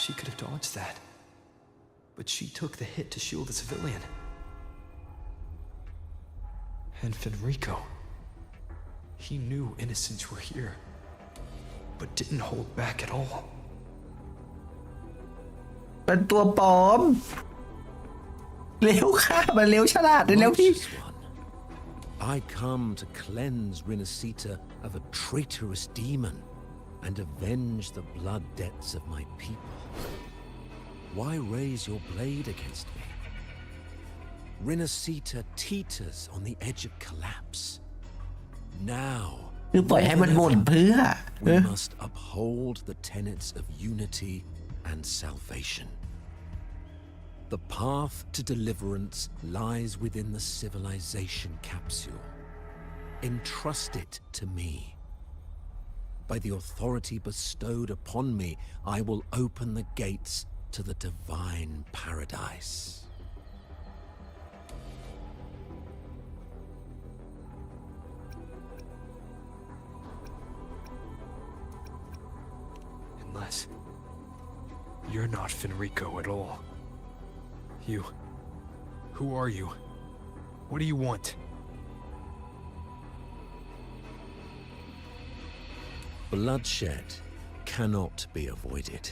She could have dodged that. But she took the hit to shield a civilian. And Fenrico. He knew innocents were here, but didn't hold back at all. เป็นตัวปลอมเร็วค่ะมันเร็วฉลาดเร็วพี่ Righteous one, I come to cleanse Rinascita of a traitorous demon and avenge the blood debts of my people. Why raise your blade against me? Rinascita teeters on the edge of collapse. Now, คือปล่อยให้มันหมดเพื่อ we must uphold the tenets of unity and salvation. The path to deliverance lies within the civilization capsule. Entrust it to me. By the authority bestowed upon me, I will open the gates to the divine paradise. Unless you're not Fenrico at all. Who are you? What do you want? Bloodshed cannot be avoided.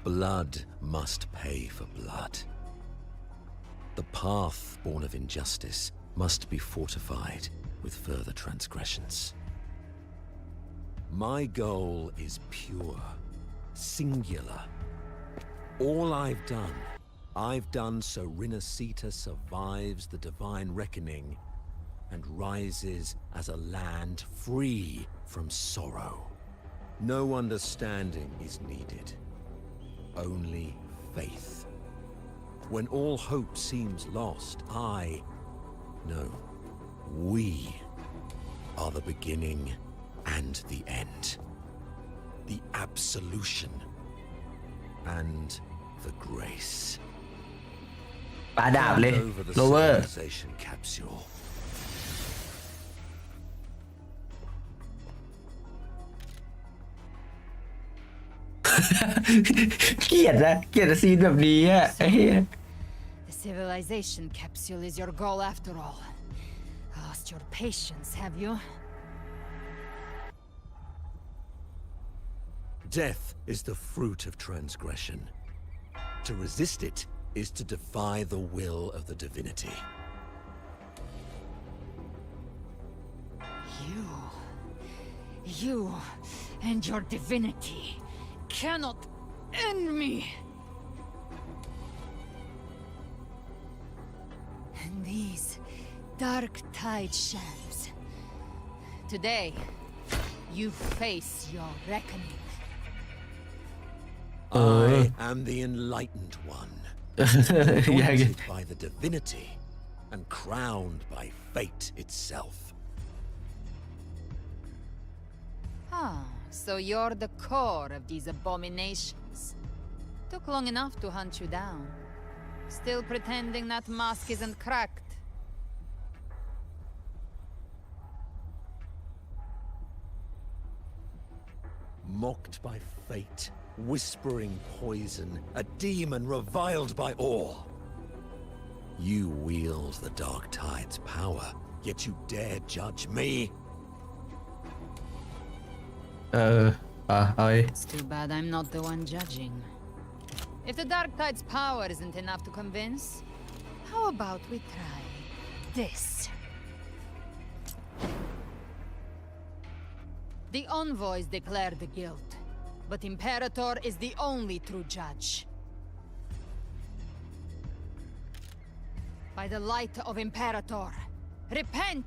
Blood must pay for blood. The path born of injustice must be fortified with further transgressions. My goal is pure, singular. All I've done so Rinascita survives the divine reckoning and rises as a land free from sorrow. No understanding is needed, only faith. When all hope seems lost, we are the beginning and the end. The absolution and the grace. ปาดาบเลย Over the โรเวอร์ civilization capsule. เกลียดนะเกลียดซีนแบบนี้อะไอ้เหี้ย The civilization capsule is your goal after all. Lost your patience, have you? Death is the fruit of transgression. To resist it is to defy the will of the divinity. You and your divinity cannot end me. And these dark tide shams. Today, you face your reckoning. I am the enlightened one, anointed by the divinity and crowned by fate itself. Ah, so you're the core of these abominations. Took long enough to hunt you down. Still pretending that mask isn't cracked. Mocked by fate, whispering poison, a demon reviled by all. You wield the Dark Tide's power, yet you dare judge me? It's too bad I'm not the one judging. If the Dark Tide's power isn't enough to convince, how about we try this? The envoys declare the guilt, but Imperator is the only true judge. By the light of Imperator, repent!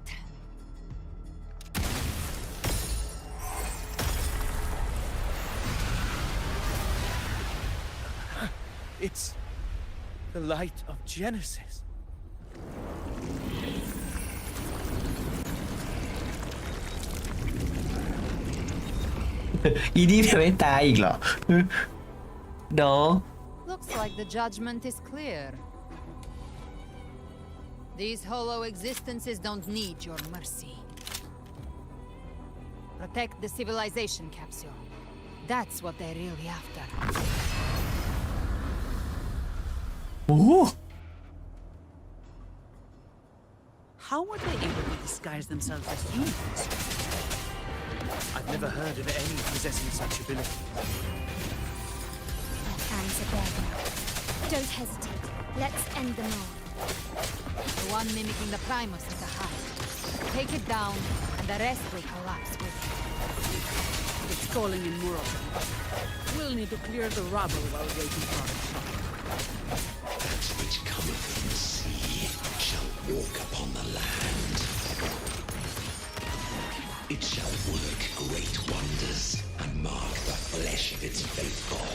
It's the light of Genesis. อีนี่ไม่ตายอีกเหรอ น้อง Looks like the judgment is clear. These hollow existences don't need your mercy. Protect the civilization capsule. That's what they're really after. โอ้โห How were they able to disguise themselves as humans? I've never heard of any possessing such ability. Our hands are bare now. Don't hesitate. Let's end them all. The one mimicking the Primus is a hide. Take it down, and the rest will collapse with it. It's calling in more of them. We'll need to clear the rubble while waiting for our shot. That which cometh from the sea shall walk upon the land. It shall work great wonders and mark the flesh of its faithful.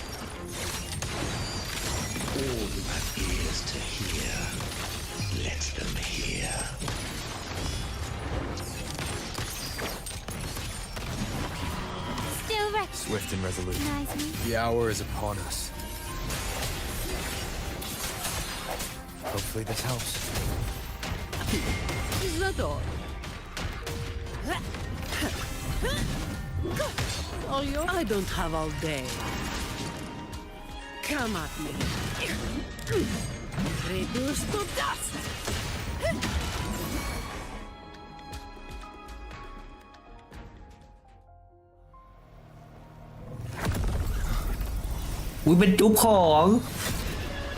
Swift and resolute. Recognize me? The hour is upon us. Hopefully this helps. Is that all? Oh, I don't have all day. Come at me. Reduce to dust. อุ้ยเป็นจุ๊บของ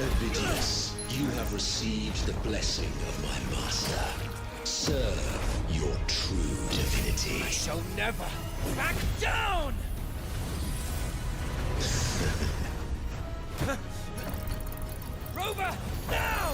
Ovidius, you have received the blessing of my master. Serve your true divinity. I shall never back down! Rover, now!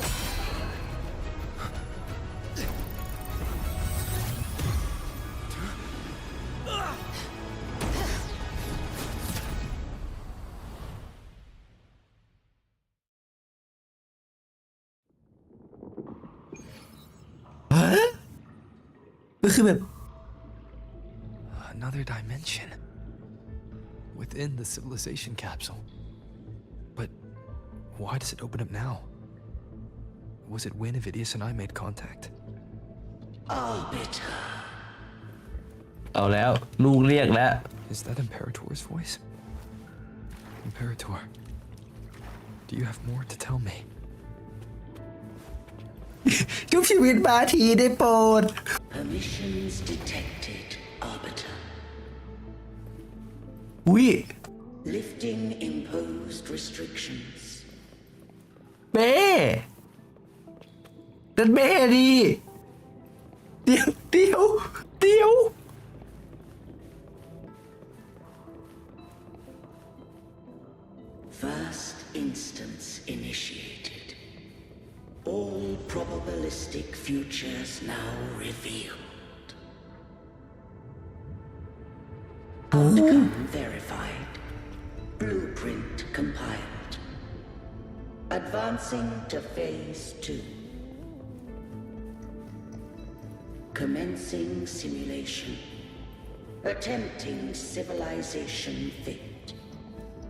Another dimension. Within the civilization capsule. But why does it open up now? Was it when Ovidius and I made contact? Arbiter. เอาแล้วลูกเรียกแล้ว Is that Imperator's voice? Imperator, do you have more to tell me? ชุบชีวิตบาทีได้โปรด Permissions detected, Arbiter. อุ้ย Lifting imposed restrictions. แม่นั่นแม่ดิเดี๋ยว First instance initiated. All probabilistic futures now revealed. Outcome verified. Blueprint compiled. Advancing to phase 2. Commencing simulation. Attempting civilization fate.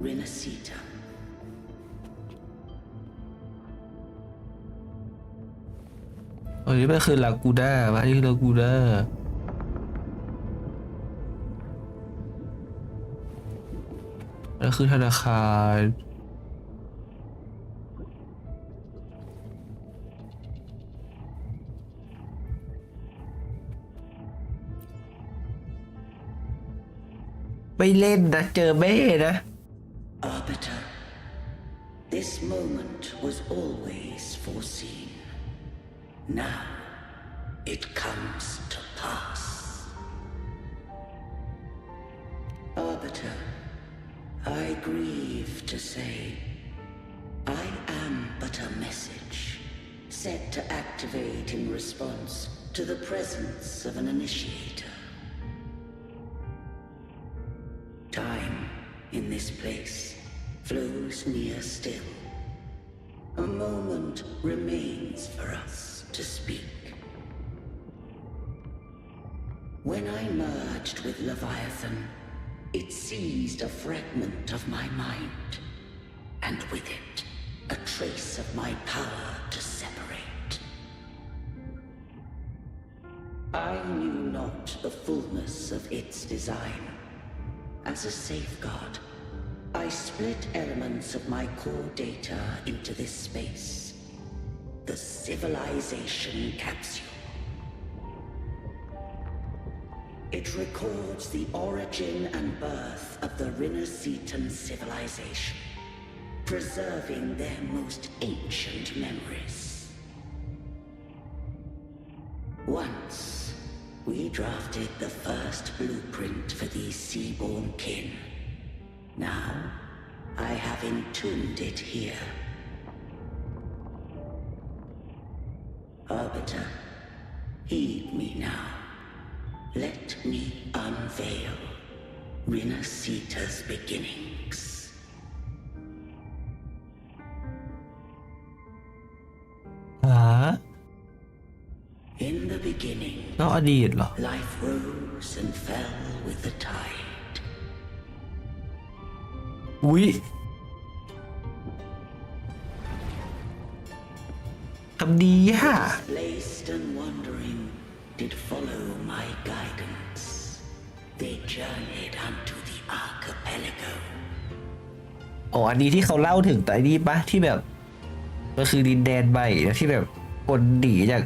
Renacita. อันนี้มันคือลากูด้ามาที่ลากูด้านั่นคือธนาคารไม่เล่นนะเจอแม่นะ Arbiter, this moment was always foreseen. Now it comes to pass. Arbiter, I grieve to say, I am but a message set to activate in response to the presence of an initiator. Time in this place flows near still. A moment remains for us to speak. When I merged with Leviathan, it seized a fragment of my mind, and with it, a trace of my power to separate. I knew not the fullness of its design. As a safeguard, I split elements of my core data into this space. The civilization capsule. It records the origin and birth of the Renacetan civilization, preserving their most ancient memories. Once, we drafted the first blueprint for these seaborn kin. Now, I have entombed it here. Arbiter, heed me now. Let me unveil Renacita's beginnings. หา In the beginning, แล้วอดีตเหรอ life rose and fell with the tide. อุ๊ยทำดีอ่ะ Displaced and wandering did follow my guidance. They journeyed unto the archipelago. อ๋ออันนี้ที่เขาเล่าถึงแต่นี่ปะที่แบบมันคือดินแดนใหม่นะที่แบบคนหนีจาก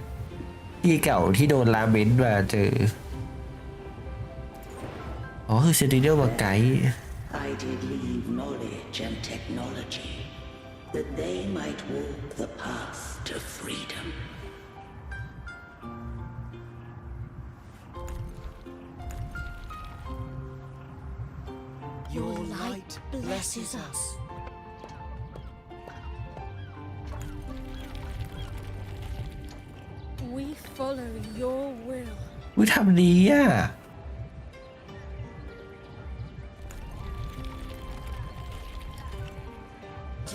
ที่เก่าที่โดนราเมนมาเจออ๋อคือเซนติเนลมาไกด์ I did leave knowledge and technology that they might walk the path to freedom. Your light blesses us. We follow your will. วิทำดีอ่ะ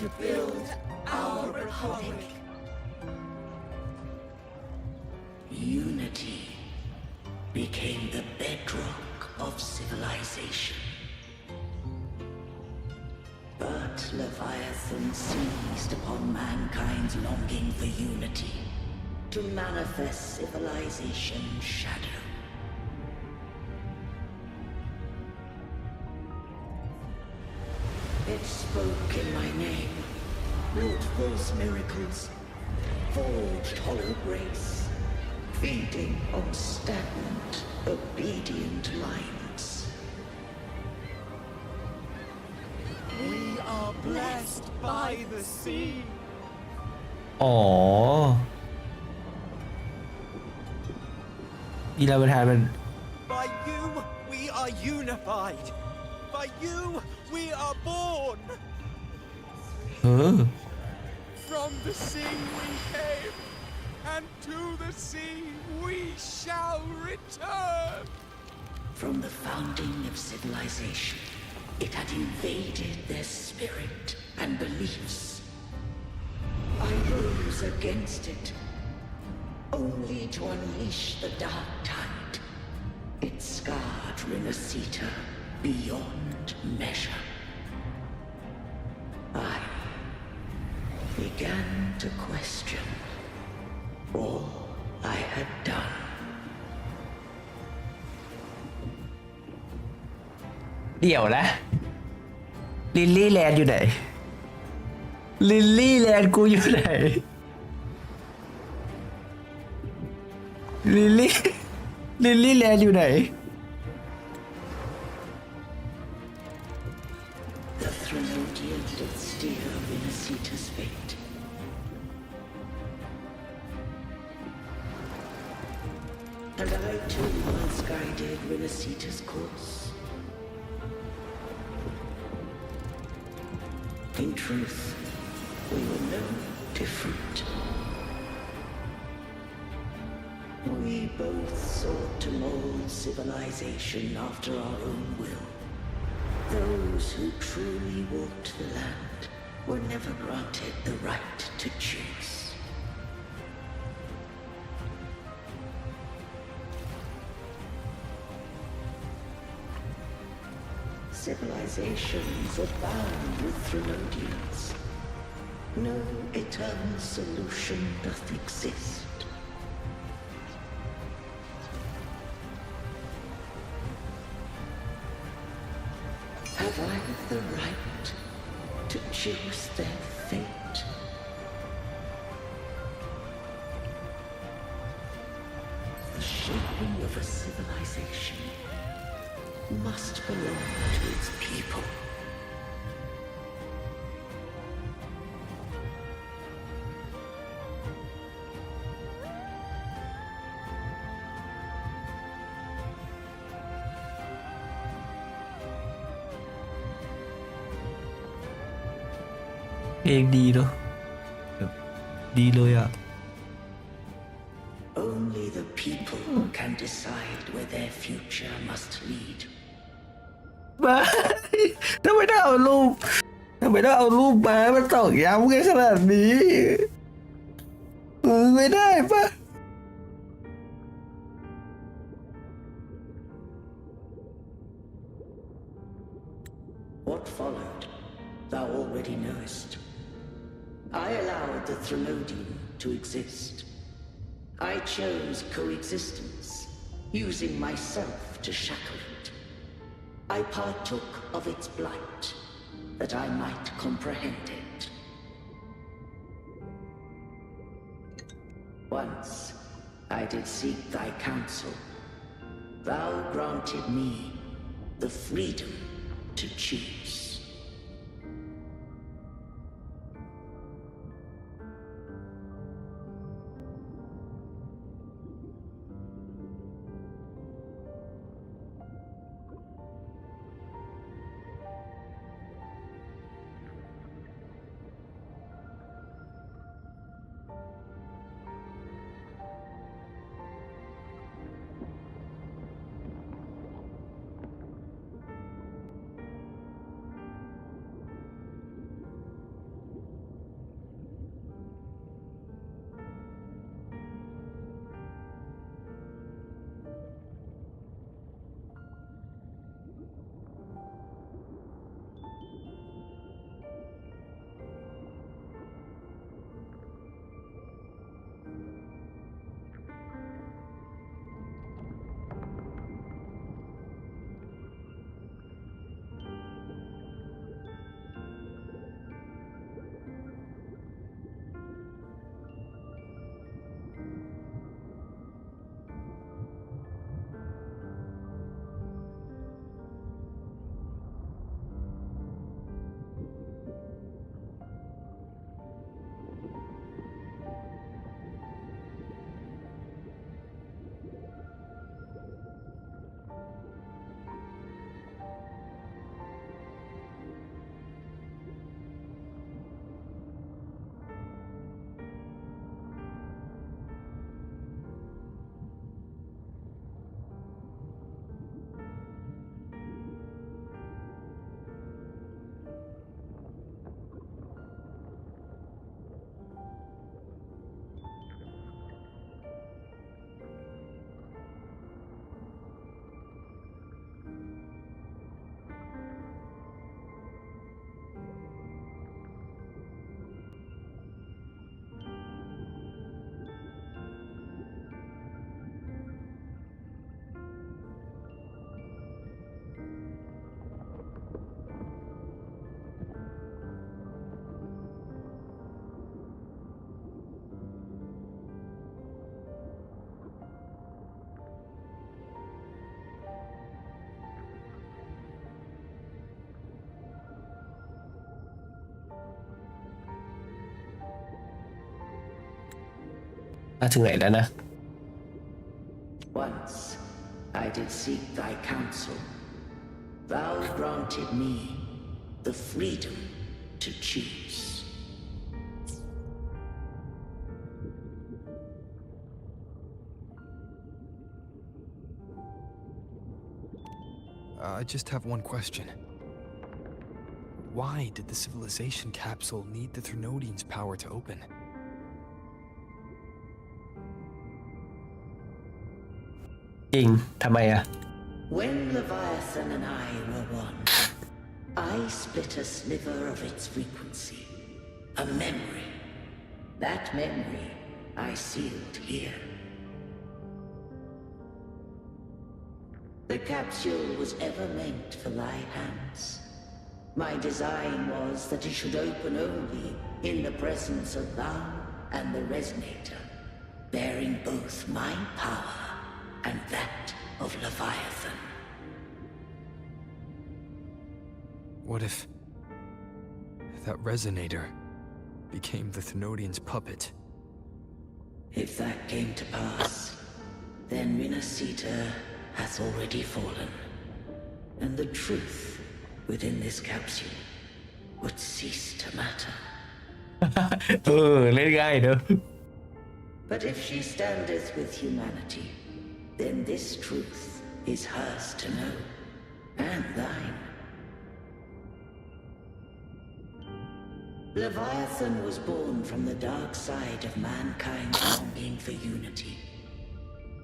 To build our republic. Unity became the bedrock of civilization. But Leviathan seized upon mankind's longing for unity to manifest civilization's shadow. It spoke in my name, wrought false miracles, forged hollow grace, feeding on stagnant, obedient minds. We are blessed by the sea. อ๋ออีลาเวทานมัน By you, we are unified. By you, we are born. เออ From the sea we came, and to the sea we shall return. From the founding of civilization, it had invaded their spirit and beliefs. I rose against it, only to unleash the dark tide. It scarred Rinasita beyond measure. I began to question all I had done. เดี๋ยวนะลิลลี่แลนด์อยู่ไหนลิลลี่แลนด์กูอยู่ไหนลิลลี่แลนด์อยู่ไหน The Threnodian did steer Rinasita's fate. And I too once guided Rinasita's course. In truth, we were no different. We both sought to mold civilization after our own will. Those who truly walked the land were never granted the right to choose. Civilizations abound with Threnodians. No eternal solution doth exist. Have I the right to choose their fate? The shaping of a civilization must belong to its people.เพลงดีเนาะแบบดีเลยอ่ะ Only the people can decide where their future must lead. มาทำไมต้องเอารูปมามันตอกย้ำกันขนาดนี้ไม่ได้ปะ What followed thou already knowest. I allowed the Threnodium to exist. I chose coexistence, using myself to shackle it. I partook of its blight, that I might comprehend it. Once, I did seek thy counsel. Thou granted me the freedom to choose.ถึงไหนแล้วนะ Once, I did seek thy counsel. Thou granted me the freedom to choose. I just have one question. Why did the civilization capsule need the Threnodian's power to open? When Leviathan and I were one, I split a sliver of its frequency. A memory. That memory I sealed here. The capsule was ever meant for thy hands. My design was that it should open only in the presence of thou and the Resonator, bearing both my power and that of Leviathan. What if that Resonator became the Thenodian's puppet? If that came to pass, then Minasita has already fallen, and the truth within this capsule would cease to matter. เล่นง่ายเนอะ But if she standeth with humanity, then this truth is hers to know, and thine. Leviathan was born from the dark side of mankind's longing for unity.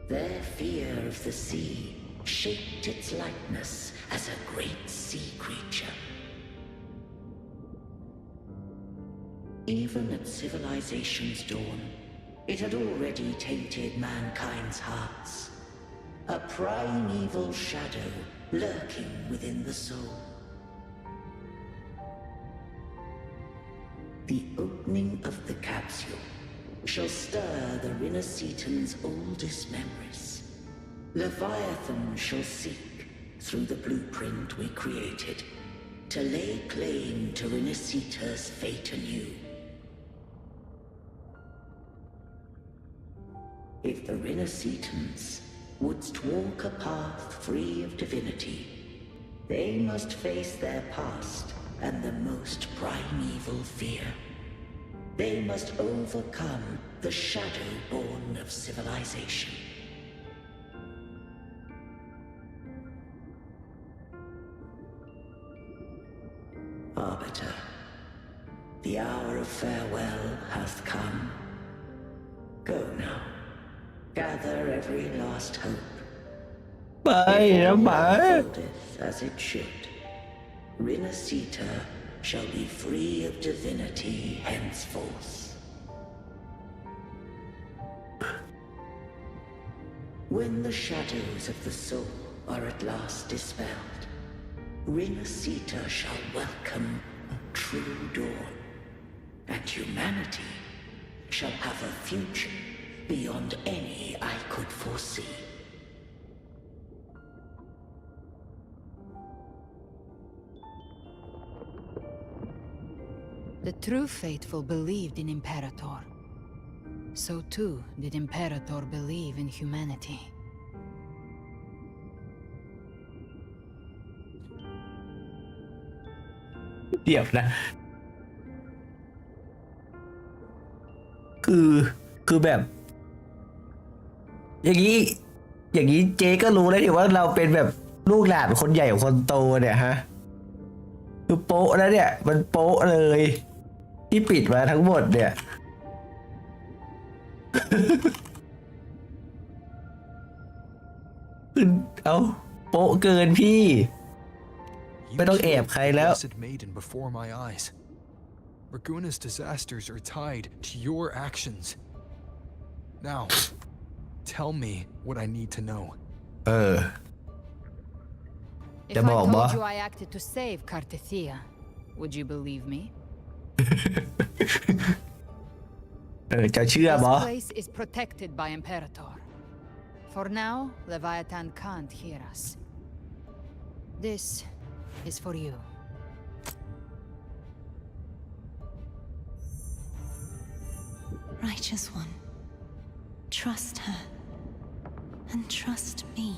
Their fear of the sea shaped its likeness as a great sea creature. Even at civilization's dawn, it had already tainted mankind's hearts. A primeval shadow lurking within the soul. The opening of the capsule shall stir the Rinascitan's oldest memories. Leviathan shall seek, through the blueprint we created, to lay claim to Rinascita's fate anew. If the Rinascitans wouldst walk a path free of divinity, they must face their past and the most primeval fear. They must overcome the shadow born of civilization. Arbiter, the hour of farewell hath come. Go now. Gather every last hope. ไปแล้วไป Unfoldeth as it should. Rinascita shall be free of divinity henceforth. When the shadows of the soul are at last dispelled, Rinascita shall welcome a true dawn, and humanity shall have a future beyond any I could foresee. The true faithful believed in Imperator. So too did Imperator believe in humanity.เดี๋ยวนะ คือแบบ อย่างนี้เจ๊ก็รู้แล้วดิว่าเราเป็นแบบลูกหลานคนใหญ่คนโตเนี่ยฮะคือโป๊ะแล้วเนี่ยมันโป๊ะเลยที่ปิดมาทั้งหมดเนี่ย เอาโป๊ะเกินพี่ ไม่ต้องแอบใครแล้ว Blessed maiden before my eyes. Bygone's disasters are tied to your actions. Now, tell me what I need to know. If I told you I acted to save Cartethia, would you believe me? จะเชื่อ This บอ place is protected by Imperator. For now, Leviathan can't hear us. This is for you. Righteous One, trust her, and trust me.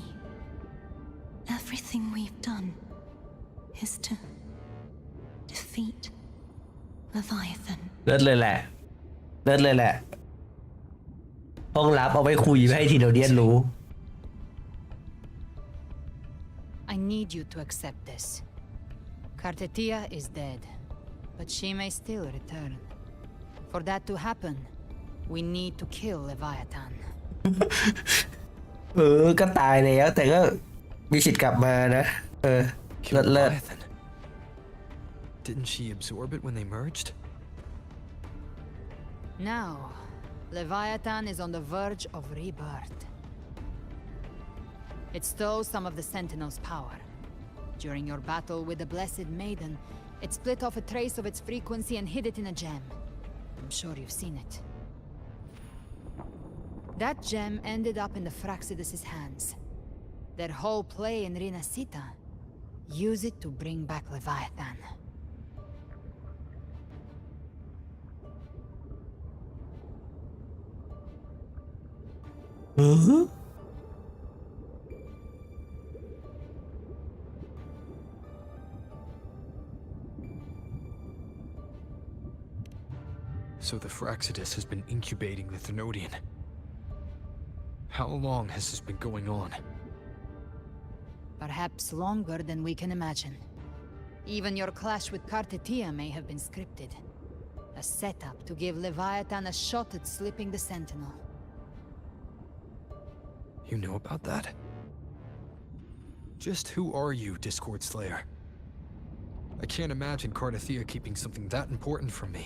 Everything we've done is to defeat Leviathan. เลิศเลยแหละห้องลับเอาไปคุยไม่ให้ทีเดียนรู้ I need you to accept this. Cartethia is dead, but she may still return. For that to happen, we need to kill Leviathan. ก็ตายแล้วแต่ก็มีสิทธิ์กลับมานะเลิศ Didn't she absorb it when they merged? Now, Leviathan is on the verge of rebirth. It stole some of the Sentinel's power. During your battle with the Blessed Maiden, it split off a trace of its frequency and hid it in a gem. I'm sure you've seen it. That gem ended up in the Fraxidus' hands. Their whole play in Rinascita, use it to bring back Leviathan. So the Fraxidus has been incubating the Thenodian. How long has this been going on? Perhaps longer than we can imagine. Even your clash with Cartethia may have been scripted. A setup to give Leviathan a shot at slipping the Sentinel. You know about that? Just who are you, Discord Slayer? I can't imagine Cartethia keeping something that important from me.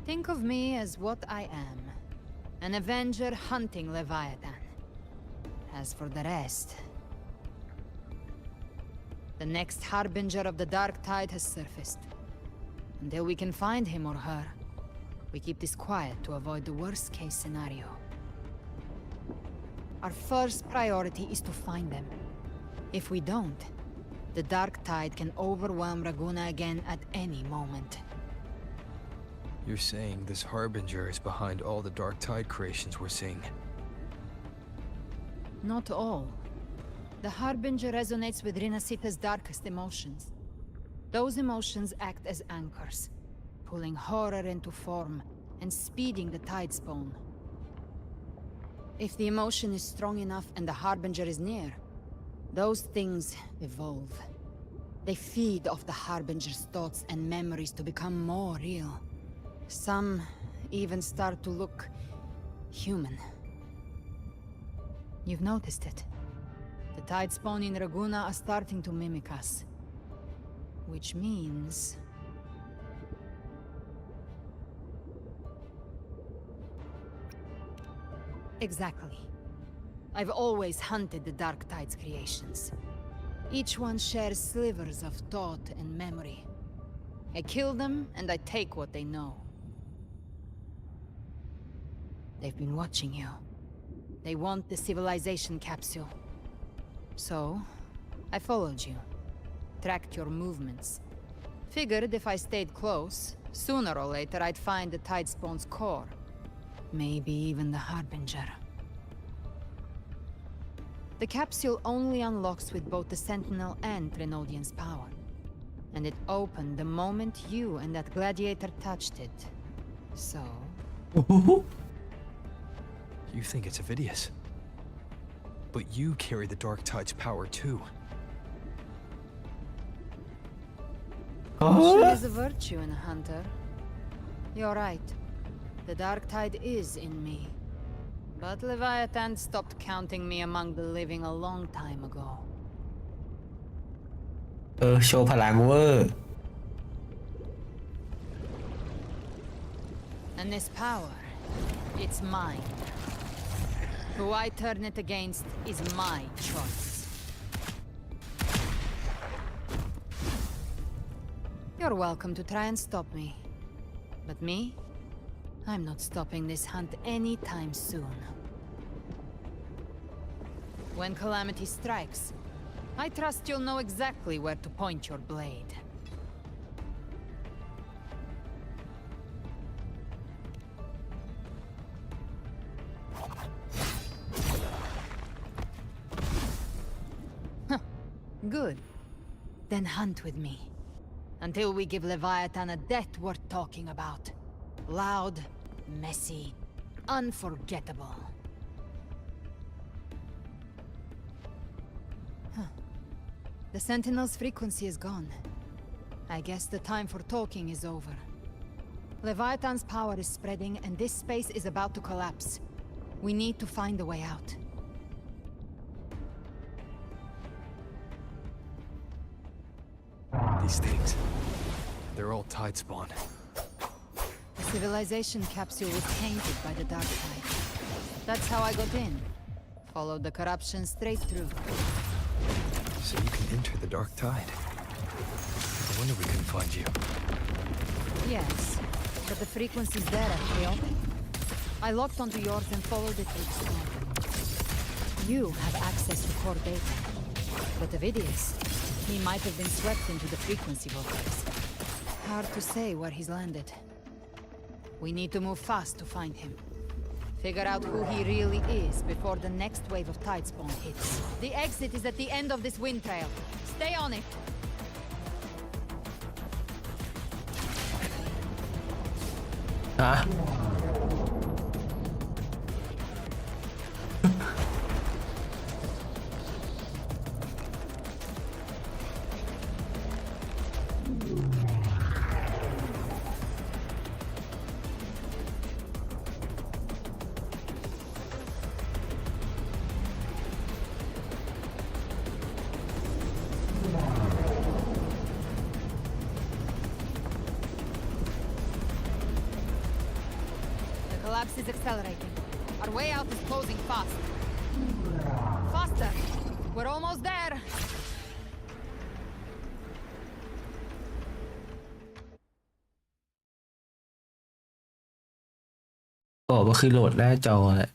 Think of me as what I am. An avenger hunting Leviathan. As for the rest... The next harbinger of the dark tide has surfaced. Until we can find him or her, we keep this quiet to avoid the worst-case scenario. Our first priority is to find them. If we don't, the dark tide can overwhelm Raguna again at any moment. You're saying this Harbinger is behind all the Dark Tide creations we're seeing? Not all. The Harbinger resonates with Rinasita's darkest emotions. Those emotions act as anchors, pulling horror into form and speeding the tide spawn. If the emotion is strong enough and the Harbinger is near, those things evolve. They feed off the Harbinger's thoughts and memories to become more real. Some even start to look human. You've noticed it. The tide spawn in Raguna are starting to mimic us. Which means... Exactly. I've always hunted the Dark Tide's creations. Each one shares slivers of thought and memory. I kill them, and I take what they know. They've been watching you. They want the civilization capsule. So, I followed you. Tracked your movements. Figured if I stayed close, sooner or later I'd find the Tide Spawn's core. Maybe even the Harbinger. The capsule only unlocks with both the Sentinel and Trinodian's power. And it opened the moment you and that gladiator touched it. So... You think it's Avidius. But you carry the Dark Tide's power too. Caution is a virtue in a hunter. You're right. The Dark Tide is in me. But Leviathan stopped counting me among the living a long time ago. โชว์พลังเวอร์ And this power, it's mine. Who I turn it against is my choice. You're welcome to try and stop me. But me? I'm not stopping this hunt anytime soon. When calamity strikes, I trust you'll know exactly where to point your blade. Good. Then hunt with me. Until we give Leviathan a death worth talking about. Loud, messy, unforgettable. The Sentinel's frequency is gone. I guess the time for talking is over. Leviathan's power is spreading and this space is about to collapse. We need to find a way out. These things, they're all Tide Spawn. The civilization capsule was tainted by the Dark Tide. That's how I got in. Followed the corruption straight through. So you can enter the Dark Tide. No wonder we couldn't find you. Yes, but the frequency's there at chaotic. I locked onto yours and followed it through the storm. You have access to core data. But Avidius, he might have been swept into the frequency vortex. Hard to say where he's landed. We need to move fast to find him. Figure out who he really is before the next wave of tide spawn hits. The exit is at the end of this wind trail. Stay on it! Huh? collapse is accelerating. Our way out is closing fast. Faster! We're almost there! บอกว่าคือโหลดหน้าจอแหละ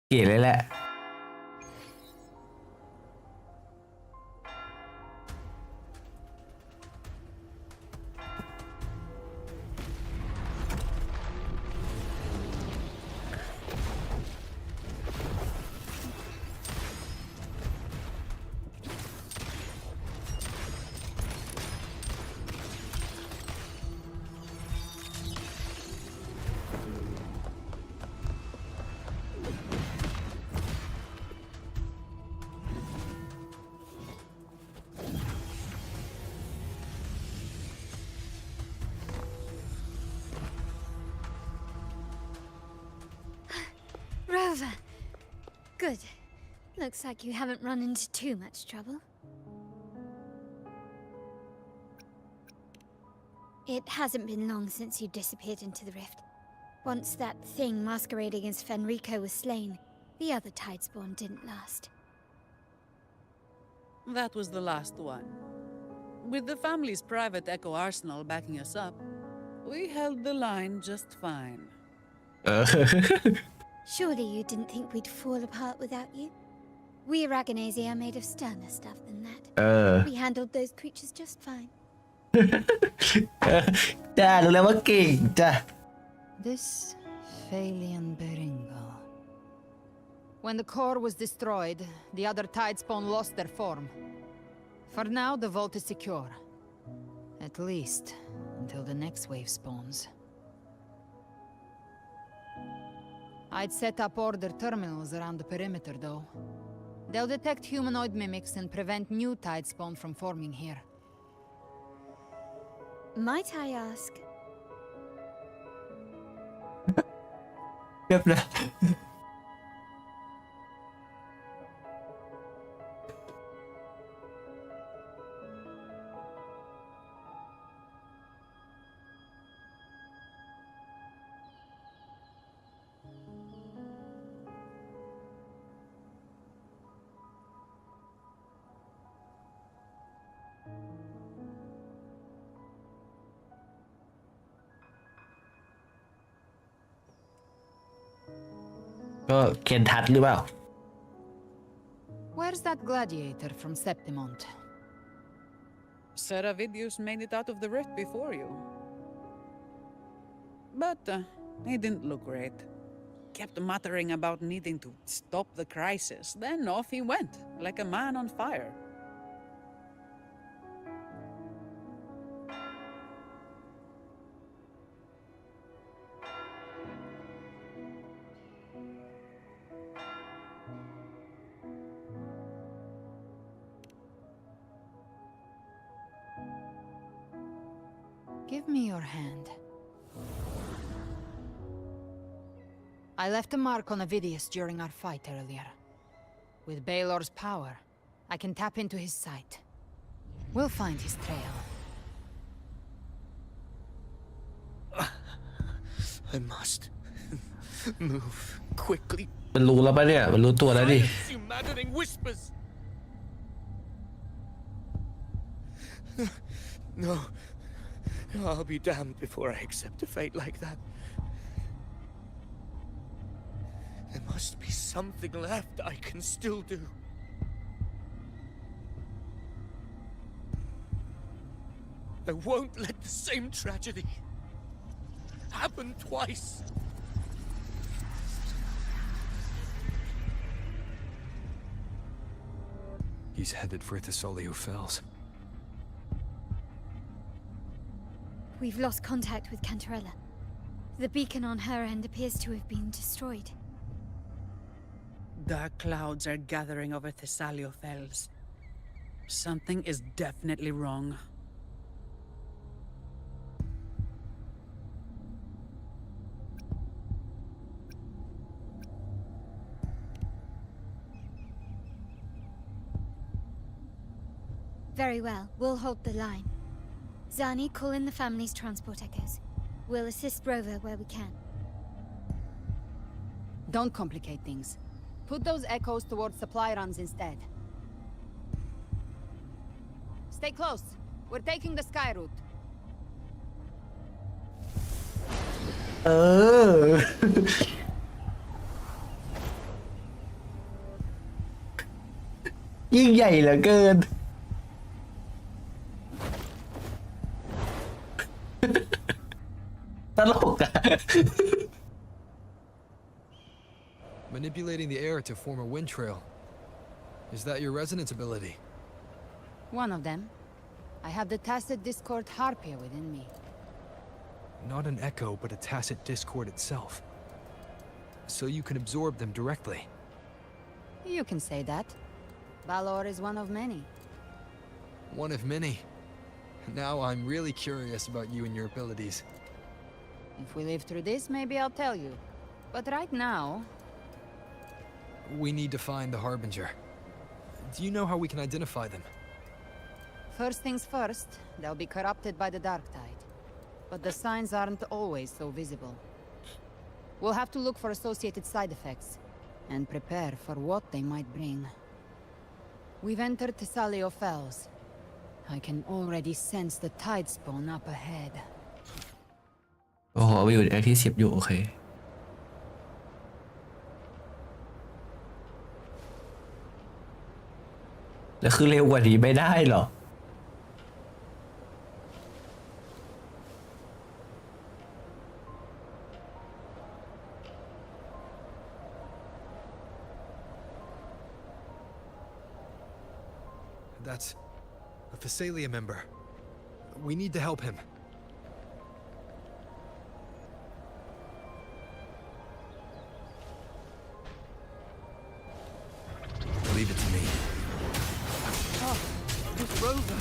เก๋เลยแหละ Rover. Good. Looks like you haven't run into too much trouble. It hasn't been long since you disappeared into the rift. Once that thing masquerading as Fenrico was slain, the other Tidespawn didn't last. That was the last one. With the family's private Echo Arsenal backing us up, we held the line just fine. Surely you didn't think we'd fall apart without you? We Aragonese are made of sterner stuff than that. We handled those creatures just fine. จ้ารู้แล้วว่าเก่งจ้ะ This Phalian Beringo. When the core was destroyed, the other Tidespawn lost their form. For now, the vault is secure. At least, until the next wave spawns. I'd set up order terminals around the perimeter, though. They'll detect humanoid mimics and prevent new Tidespawn from forming here. Might I ask? เรียบร้อย ก็เคนทัศน์หรือเปล่า Where's that gladiator from Septimont? Seravidius made it out of the rift before you. But he didn't look great. Kept muttering about needing to stop the crisis. Then off he went, like a man on fire. Give me your hand. I left a mark on Avidius during our fight earlier. With Baelor's power, I can tap into his sight. We'll find his trail. I must move quickly. มันรู้แล้วปะเนี่ยมันรู้ตัวแล้วดิ Silence, you maddening whispers! No. I'll be damned before I accept a fate like that. There must be something left I can still do. I won't let the same tragedy happen twice. He's headed for Thessalio Fells. We've lost contact with Cantarella. The beacon on her end appears to have been destroyed. Dark clouds are gathering over Thessalio Fells. Something is definitely wrong. Very well, we'll hold the line. Zani, call in the family's transport echoes. We'll assist Rover where we can. Don't complicate things. Put those echoes towards supply runs instead. Stay close. We're taking the sky route. เออ ยิ่งใหญ่เหลือเกิน ตลกอะ Manipulating the air to form a wind trail. Is that your resonance ability? One of them. I have the tacit discord harpia within me. Not an echo, but a tacit discord itself. So you can absorb them directly. You can say that. Balor is one of many. One of many. Now I'm really curious about you and your abilities. If we live through this, maybe I'll tell you. But right now... We need to find the Harbinger. Do you know how we can identify them? First things first, they'll be corrupted by the dark tide. But the signs aren't always so visible. We'll have to look for associated side effects, and prepare for what they might bring. We've entered Thessalio Fells. I can already sense the tide spawn up ahead. โอ้โหไปอยู่ในที่10อยู่โอเค แล้วคือเร็วกว่านี้ไม่ได้หรอ That's a Thessalia member. We need to help him. Leave it to me. Oh, it's Rover.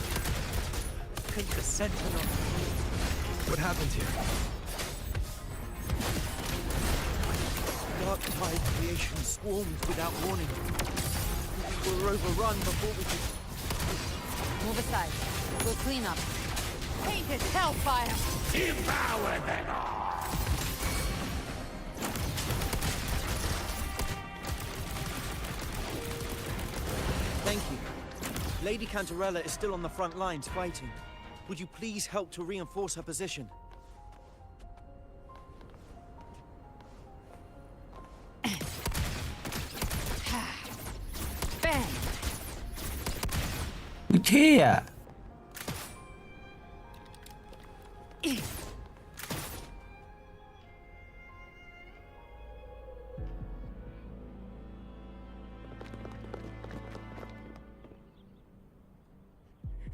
Take the Sentinel. What happened here? Dark tide creation swarmed without warning. We were overrun before we could... Move aside. We'll clean up. Painted hellfire! Devour them all! Thank you. Lady Cantarella is still on the front lines fighting. Would you please help to reinforce her position? Bang! เท่อะ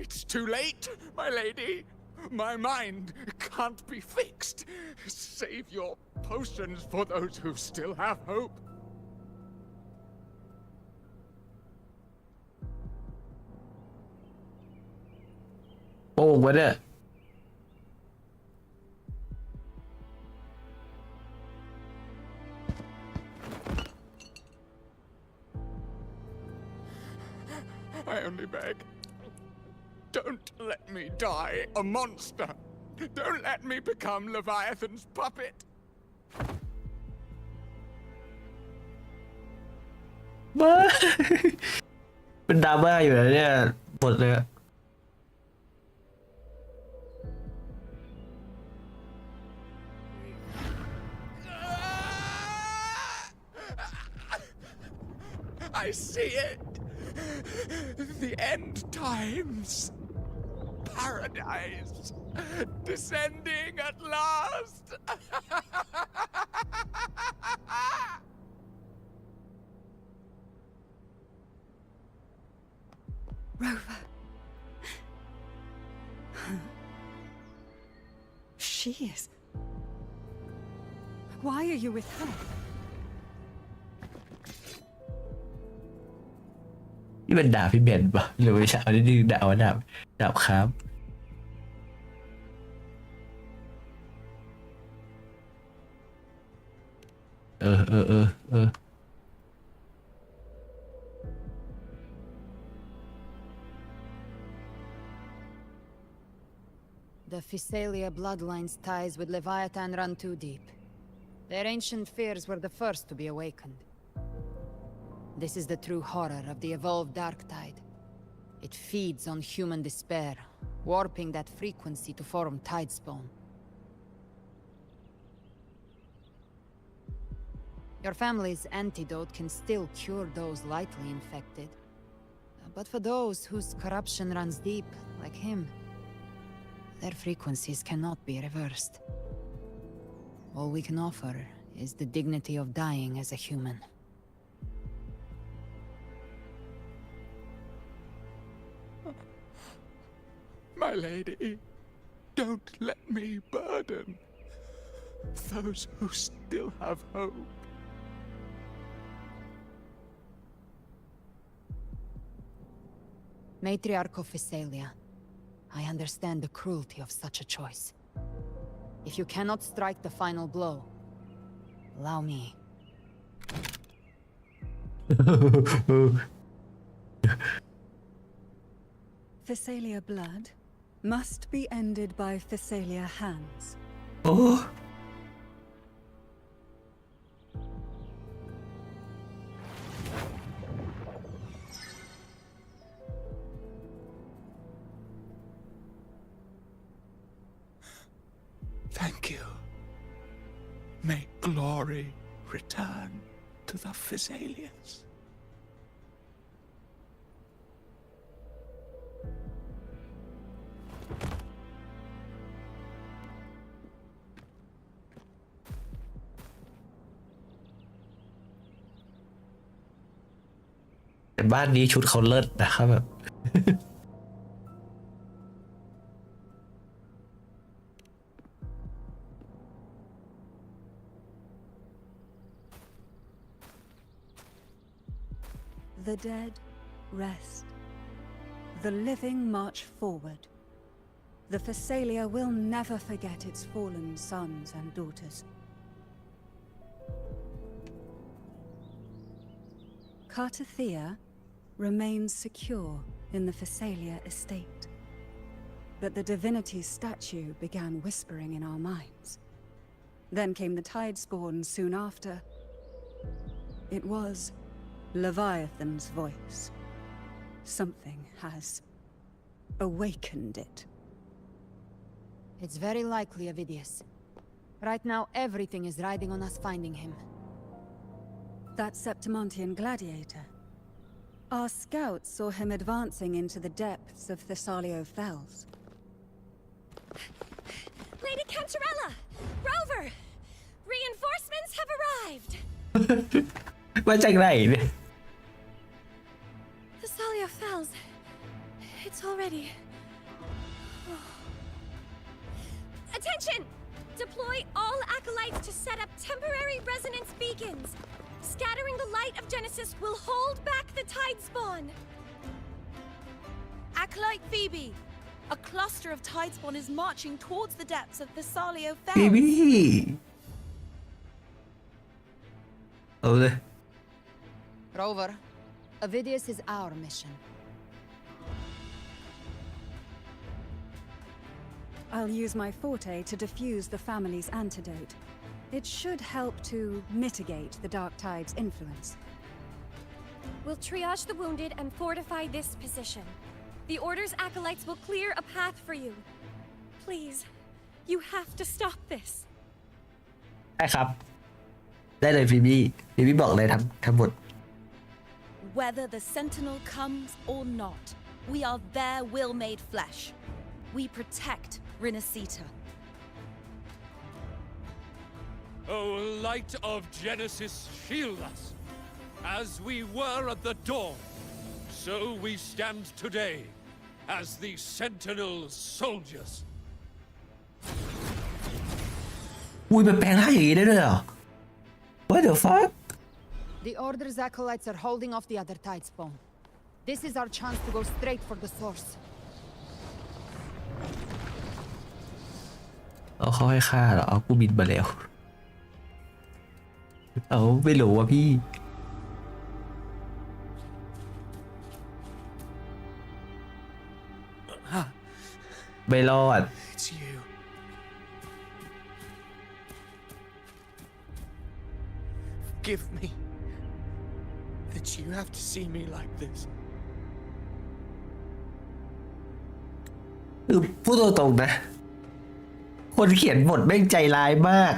It's too late, my lady. My mind can't be fixed. Save your potions for those who still have hope. Oh, what it? I only beg. Don't let me die a monster. Don't let me become Leviathan's puppet. บ้า เป็นดราม่าอยู่นะเนี่ยหมดเลยอะ I see it. The end times. Paradise. Descending at last. Rover. She is. Why are you with her? นี่เป็นดาบพี่เบนปะหรือไม่ใช่อันนี้ดาบดาบครับ The Thessalia bloodline's ties with Leviathan run too deep. Their ancient fears were the first to be awakened. This is the true horror of the evolved dark tide. It feeds on human despair, warping that frequency to form tidespawn. Your family's antidote can still cure those lightly infected. But for those whose corruption runs deep, like him, their frequencies cannot be reversed. All we can offer is the dignity of dying as a human. My lady, don't let me burden those who still have hope. Matriarch of Physalia, I understand the cruelty of such a choice. If you cannot strike the final blow, allow me. Physalia blood must be ended by Physalia hands. Oh. Thank you. May glory return to the Physalians.แต่บ้านนี้ชุดเขาเลิศนะครับแบบ The dead rest. The living march forward. The Physalia will never forget its fallen sons and daughters. Cartathea remains secure in the Physalia estate. But the divinity's statue began whispering in our minds. Then came the Tidespawn soon after. It was Leviathan's voice. Something has awakened it. It's very likely, Avidius. Right now, everything is riding on us finding him. That Septimontian gladiator. Our scouts saw him advancing into the depths of Thessalio Fells. Lady Cantarella! Rover! Reinforcements have arrived! มาจากไหนเนี่ย Thessalio Fells. It's already... Attention! Deploy all acolytes to set up temporary resonance beacons. Scattering the light of Genesis will hold back the Tidespawn. Acolyte Phoebe, a cluster of Tidespawn is marching towards the depths of Thessalio Fells. บีบีเอาเลย Rover, Avidius is our mission. I'll use my forte to diffuse the family's antidote. It should help to mitigate the Dark Tide's influence. We'll triage the wounded and fortify this position. The Order's acolytes will clear a path for you. Please, you have to stop this. ได้ครับ ได้เลยบีบีบอกเลยทั้งหมด Whether the Sentinel comes or not, we are their will made flesh. We protect Rinasita. Oh, light of Genesis, shield us. As we were at the dawn, so we stand today as the Sentinel soldiers. อุ้ยมันแปลงร่างอย่างนี้ได้ด้วยเหรอ What the fuck The Order's acolytes are holding off the other Tidespawn. This is our chance to go straight for the source. เอาเขาให้ฆ่าเหรอเอากูบินมาแล้ว เอาไม่รู้ว่ะพี่ ไม่รอด It's you. forgive me that you have to see me like this. คือพูดตรงๆนะ คนเขียนบทแม่งใจร้ายมาก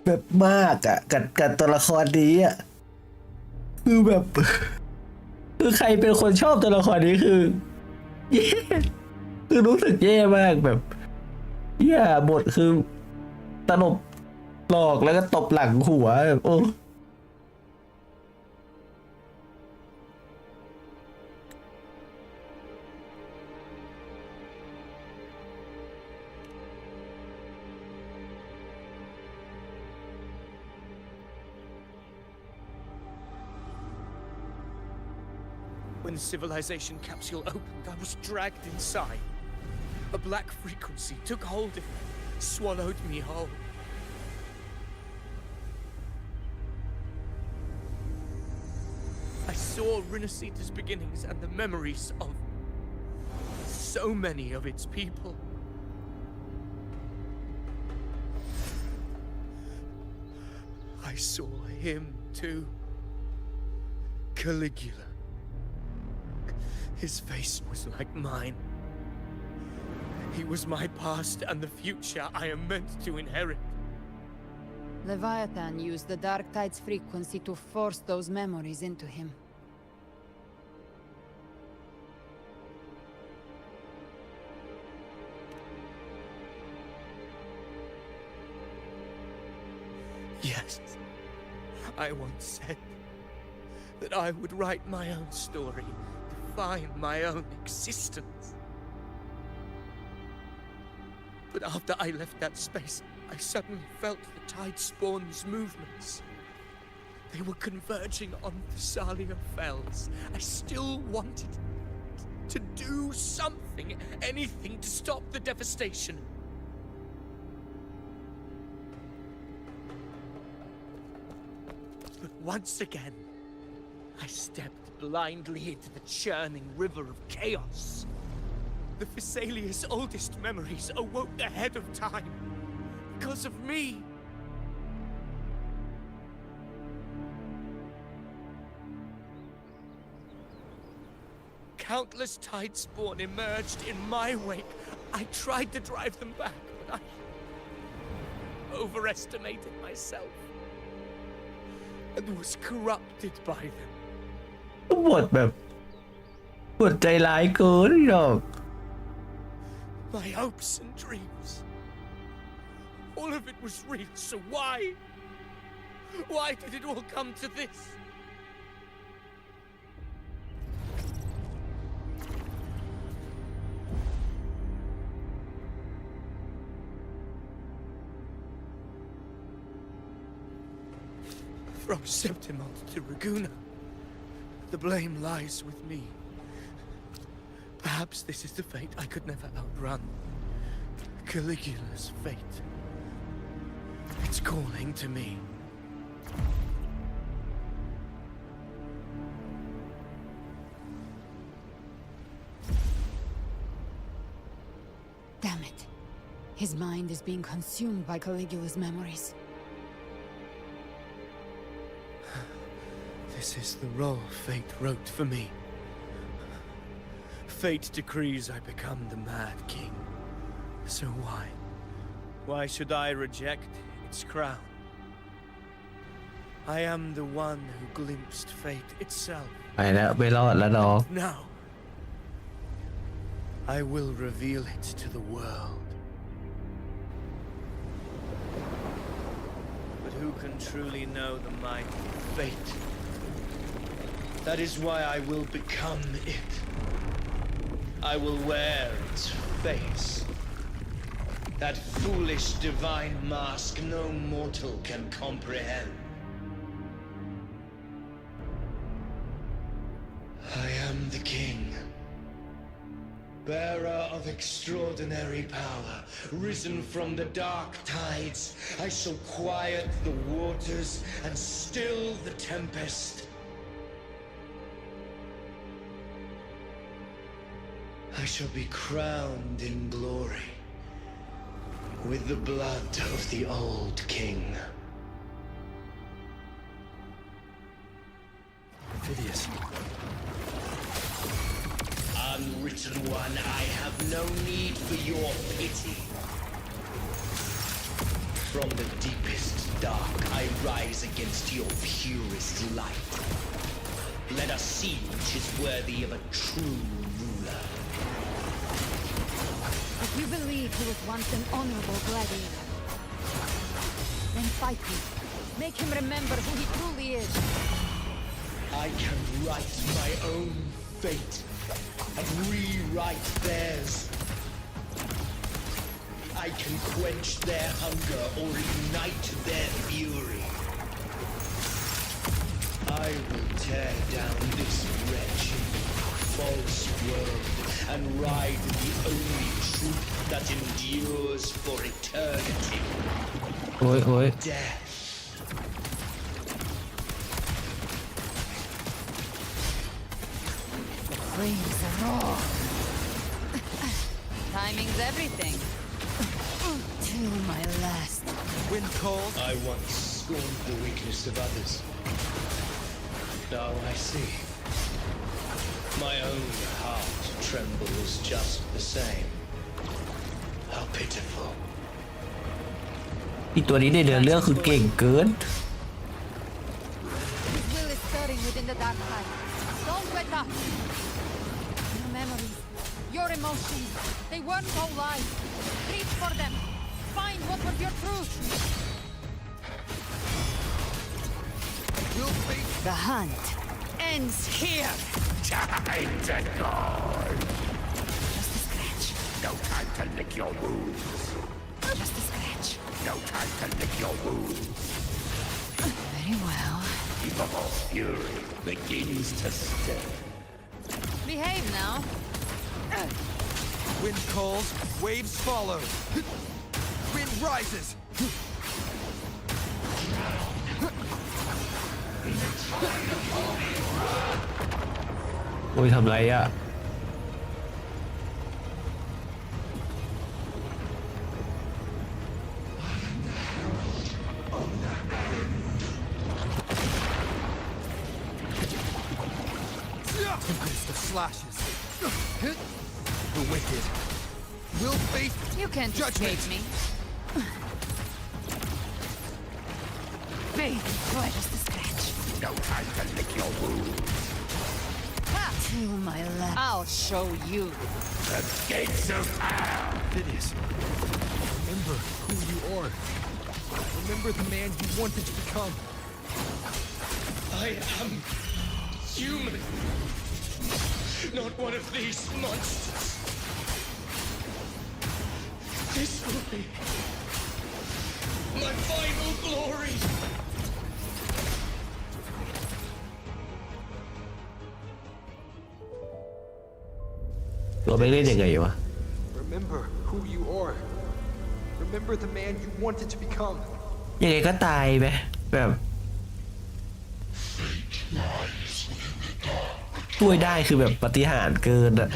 แบบมากอ่ะกับตัวละครนี้อ่ะคือแบบ คือใครเป็นคนชอบตัวละครนี้คือแย่คือรู้สึกแย่มากแบบแย่บทคือตลบหลอกแล้วก็ตบหลังหัวแบบโอ้ When the civilization capsule opened, I was dragged inside. A black frequency took hold of me, swallowed me whole. I saw Rinasita's beginnings and the memories of so many of its people. I saw him too. Caligula. His face was like mine. He was my past and the future I am meant to inherit. Leviathan used the Dark Tide's frequency to force those memories into him. Yes, I once said that I would write my own story, define my own existence. But after I left that space, I suddenly felt the Tide Spawn's movements. They were converging on Thessalia Fells. I still wanted to do something, anything to stop the devastation. But once again, I stepped blindly into the churning river of chaos. The Thessalia's oldest memories awoke ahead of time. Because of me. Countless Tide Spawn emerged in my wake. I tried to drive them back, but I overestimated myself and was corrupted by them. บทแบบบทใจร้ายเกินหรอก My hopes and dreams. All of it was real, so why? Why did it all come to this? From Septimont to Raguna, the blame lies with me. Perhaps this is the fate I could never outrun. Caligula's fate. It's calling to me. Damn it. His mind is being consumed by Caligula's memories. This is the role fate wrote for me. Fate decrees I become the Mad King. So why? Why should I reject its crown? I am the one who glimpsed fate itself. ไปแล้วไม่รอดแล้วน้อง Now, I will reveal it to the world. But who can truly know the might of fate? That is why I will become it. I will wear its face. That foolish divine mask no mortal can comprehend. I am the king. Bearer of extraordinary power, risen from the dark tides, I shall quiet the waters and still the tempest. I shall be crowned in glory with the blood of the old king. Phidias. Unwritten one, I have no need for your pity. From the deepest dark, I rise against your purest light. Let us see which is worthy of a true ruler. If you believe he was once an honorable gladiator, then fight him. Make him remember who he truly is. I can write my own fate and rewrite theirs. I can quench their hunger or ignite their fury. I will tear down this wretched, false world and ride the only truth that endures for eternity. Death. The flames are raw. Timing's everything. Till my last. Wind cold. I once scorned the weakness of others. Now I see. My own heart trembles just the same. How pitiful. อีตัวนี้ในเรื่องคือเก่งเกิน His will is stirring within the dark tide. Don't let up. Your memories, your emotions, they weren't all lies. Reach for them. Find what was your truth. The hunt ends here. Time to go. Just a scratch. No time to lick your wounds. Just a scratch. No time to lick your wounds. Very well. Evil fury begins to stir. Behave now. Wind calls, waves follow. Wind rises. โอ้ยทำไรอ่ะ Tempest of slashes. The wicked. Will face You can't judgment. escape me. Baby, boy, just a scratch. No time to lick your wounds. Till my last. I'll show you. The gates of hell. Phidias, remember who you are. Remember the man you wanted to become. I am human. Not one of these monsters. This will be my final glory. ตัวไม่เล่นยังไงวะ Remember who you are. Remember the man you wanted to become. ยังไงก็ตายไหมแบบช่วยได้คือแบบปาฏิหาริย์เกินอะ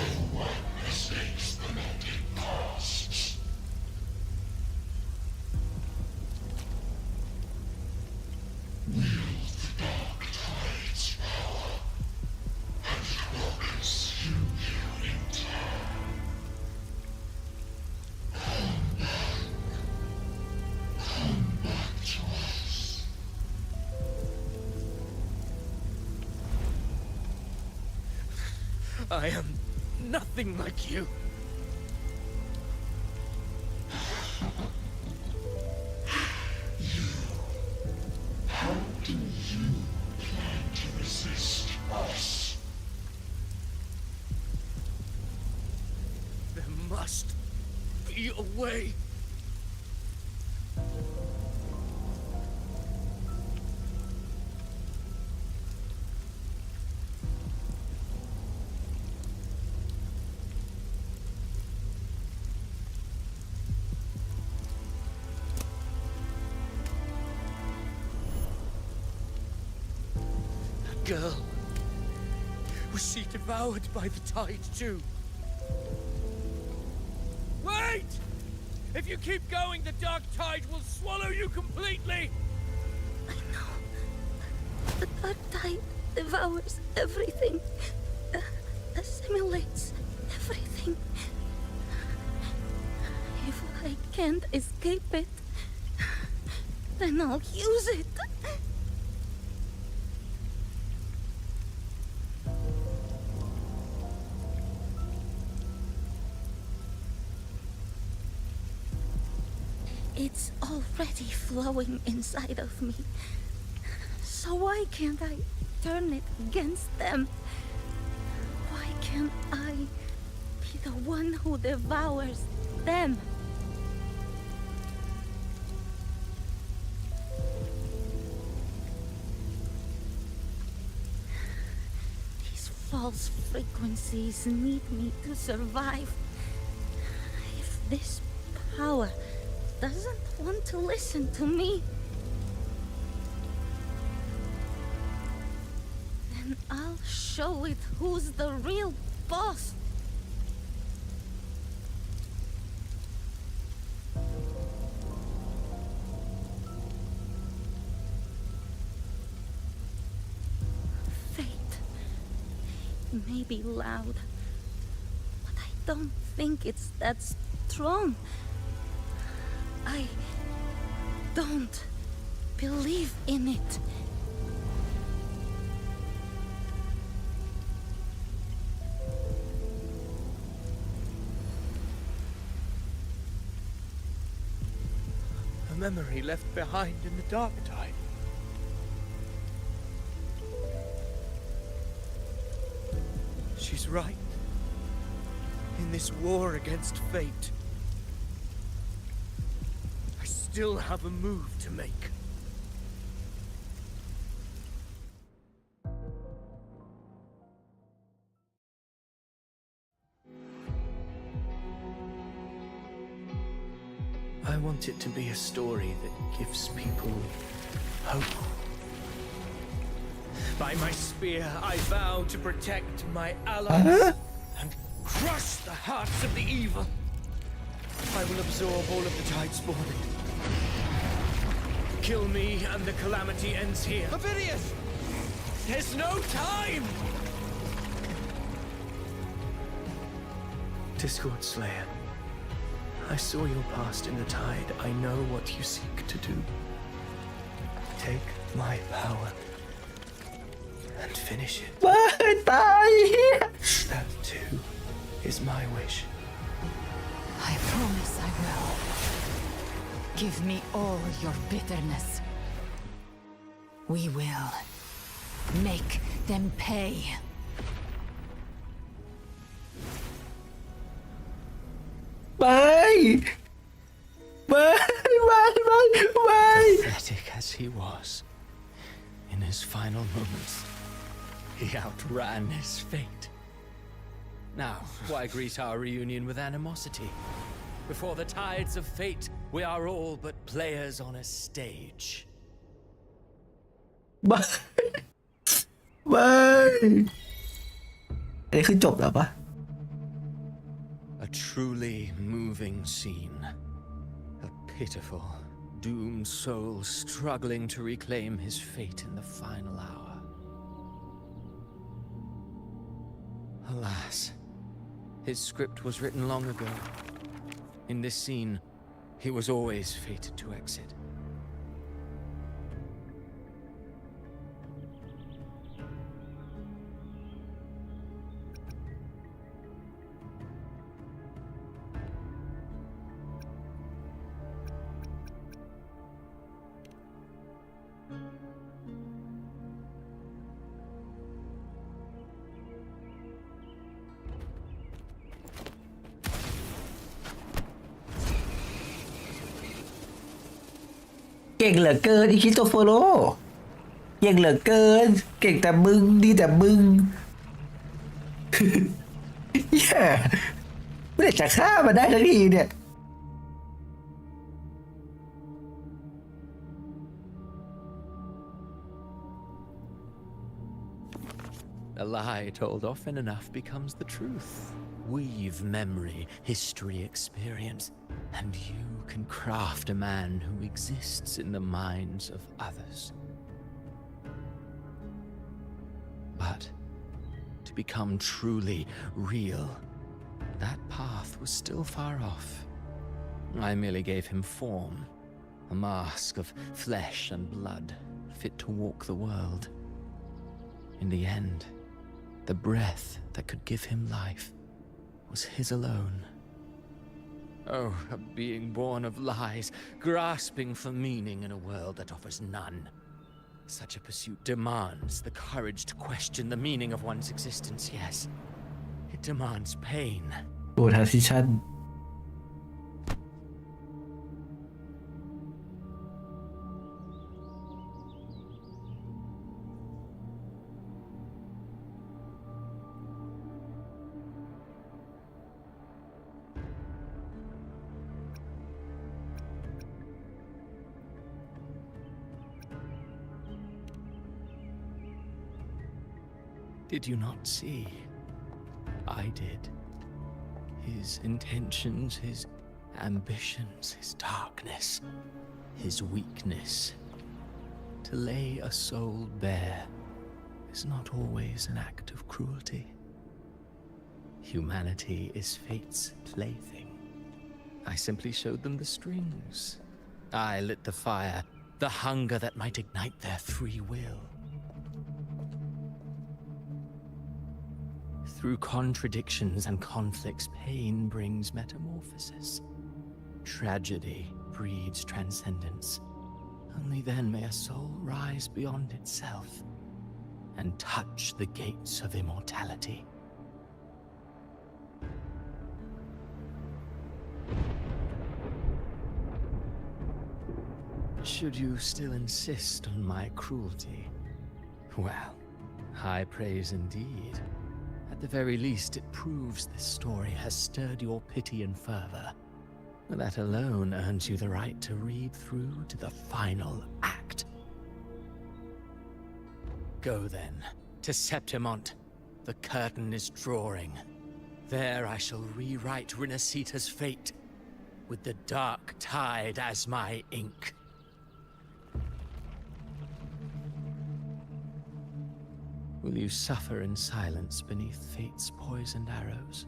I am nothing like you. How do you plan to resist us? There must be a way. Girl, was she devoured by the tide too? Wait! If you keep going, the dark tide will swallow you completely! I know. The dark tide devours everything, assimilates everything. If I can't escape it, then I'll use it. It's already flowing inside of me. So why can't I turn it against them? Why can't I be the one who devours them? These false frequencies need me to survive. If this power doesn't want to listen to me, then I'll show it who's the real boss. Fate may be loud, but I don't think it's that strong. I don't believe in it. A memory left behind in the dark tide. She's right. In this war against fate, I still have a move to make. I want it to be a story that gives people hope. By my spear, I vow to protect my allies and crush the hearts of the evil. I will absorb all of the tide spawning. Kill me and the calamity ends here. Ovidius! There's no time! Discord Slayer, I saw your past in the tide. I know what you seek to do. Take my power and finish it. That too is my wish. I promise I will. Give me all your bitterness. We will make them pay. Bye! Pathetic as he was, in his final moments, he outran his fate. Now, why greet our reunion with animosity? Before the tides of fate, we are all but players on a stage. Bye! Bye! อันนี้คือจบแล้วปะ A truly moving scene. A pitiful, doomed soul struggling to reclaim his fate in the final hour. Alas, his script was written long ago. In this scene, he was always fated to exit.เก่งเหลือเกินอีคิโตโฟโรเก่งเหลือเกินเก่งแต่มึงดีแต่มึง แย่ไม่ได้จะฆ่ามันได้ทันทีเนี่ย A lie told often enough becomes the truth. Weave memory, history, experience, and you can craft a man who exists in the minds of others. become truly real, that path was still far off. I merely gave him form, a mask of flesh and blood, fit to walk the world. In the end, the breath that could give him life was his alone. Oh, a being born of lies, grasping for meaning in a world that offers none. Such a pursuit demands the courage to question the meaning of one's existence, yes. It demands pain. โอ้ transition Did you not see? I did. His intentions, his ambitions, his darkness, his weakness. To lay a soul bare is not always an act of cruelty. Humanity is fate's plaything. I simply showed them the strings. I lit the fire, the hunger that might ignite their free will. Through contradictions and conflicts, pain brings metamorphosis. Tragedy breeds transcendence. Only then may a soul rise beyond itself and touch the gates of immortality. Should you still insist on my cruelty? Well, high praise indeed. At the very least, it proves this story has stirred your pity and fervor. That alone earns you the right to read through to the final act. Go then, to Septimont. The curtain is drawing. There I shall rewrite Rinasita's fate, with the dark tide as my ink. Will you suffer in silence beneath fate's poisoned arrows?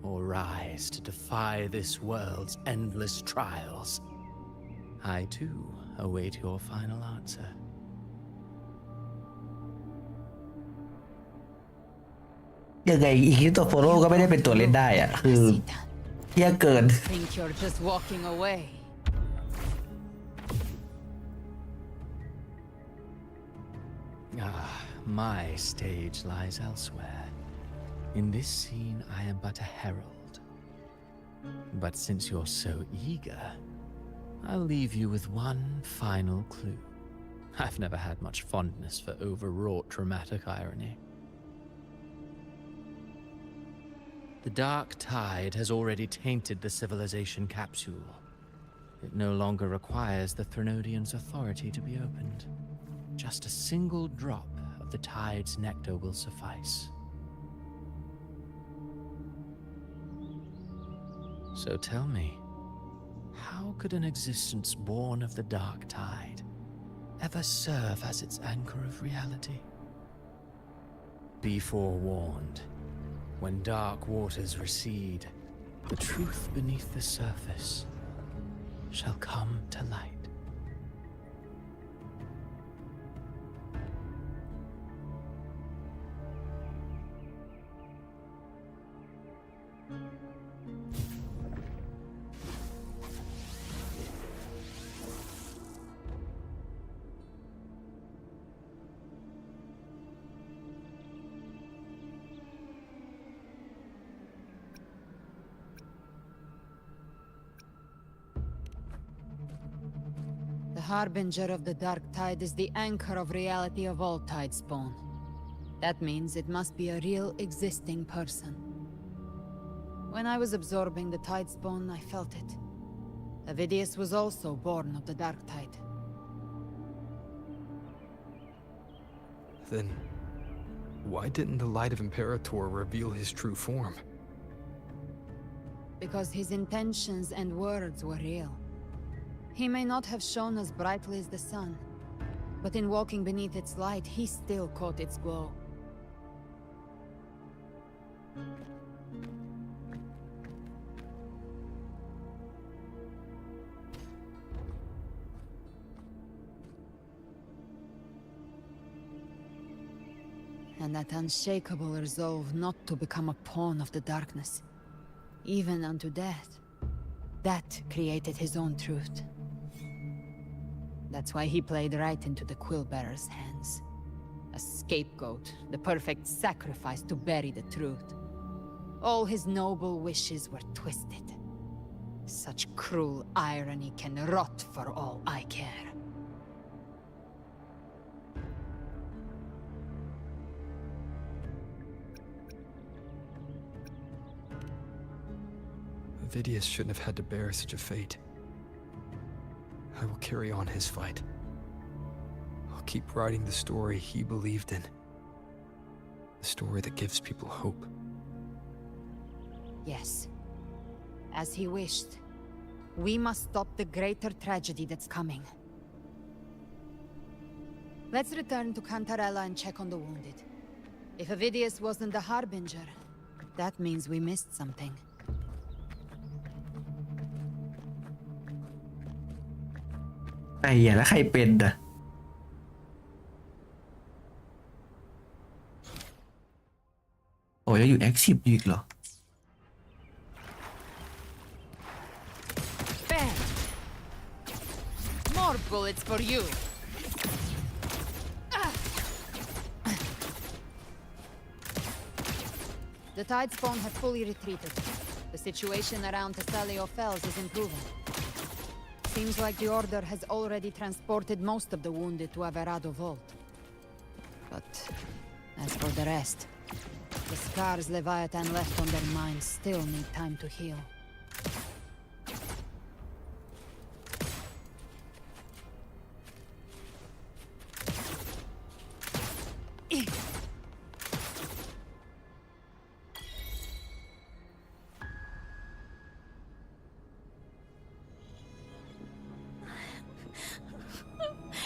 Or rise to defy this world's endless trials? I too await your final answer. ยังไงอีกที่ตัวโฟโล่ก็ไม่ได้เป็นตัวเล่นได้อ่ะคือเหี้ยเกิน Think you're just walking away. My stage lies elsewhere. In this scene, I am but a herald. But since you're so eager, I'll leave you with one final clue. I've never had much fondness for overwrought dramatic irony. The dark tide has already tainted the civilization capsule. It no longer requires the Threnodians' authority to be opened. Just a single drop of the tide's nectar will suffice. So tell me, how could an existence born of the dark tide ever serve as its anchor of reality? Be forewarned. When dark waters recede, the truth beneath the surface shall come to light. The harbinger of the dark tide is the anchor of reality of all tidespawn. That means it must be a real existing person. When I was absorbing the tidespawn, I felt it. Avidius was also born of the dark tide. Then, why didn't the Light of Imperator reveal his true form? Because his intentions and words were real. He may not have shone as brightly as the sun, but in walking beneath its light, he still caught its glow. and that unshakable resolve not to become a pawn of the darkness, even unto death. That created his own truth. That's why he played right into the Quill-Bearer's hands. A scapegoat, the perfect sacrifice to bury the truth. All his noble wishes were twisted. Such cruel irony can rot for all I care. Vidius shouldn't have had to bear such a fate. I will carry on his fight. I'll keep writing the story he believed in. The story that gives people hope. Yes. As he wished. We must stop the greater tragedy that's coming. Let's return to Cantarella and check on the wounded. If Avidius wasn't the Harbinger, that means we missed something.แล้วใครเป็นอ่ะโอ้ยยังอยู่แอคทีฟอยู่อีกเหรอ Bam! More bullets for you. The Tidespawn have fully retreated. The situation around Thessalio Fells is improving. Seems like the Order has already transported most of the wounded to Averado Vault. But as for the rest, the scars Leviathan left on their minds still need time to heal.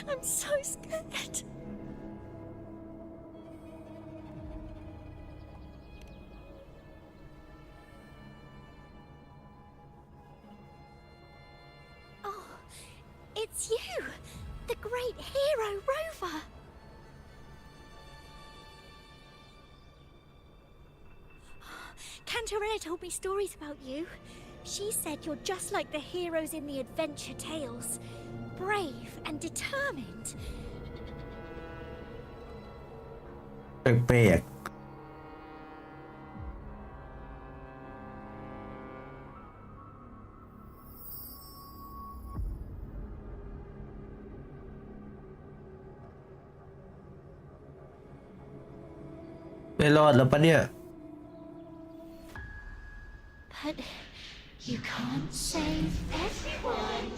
I'm so scared. Oh, it's you! The great hero Rover! Cantarella told me stories about you. She said you're just like the heroes in the adventure tales. Brave and determined. แปลกๆไม่รอดแล้วปะเนี่ย But you can't save everyone.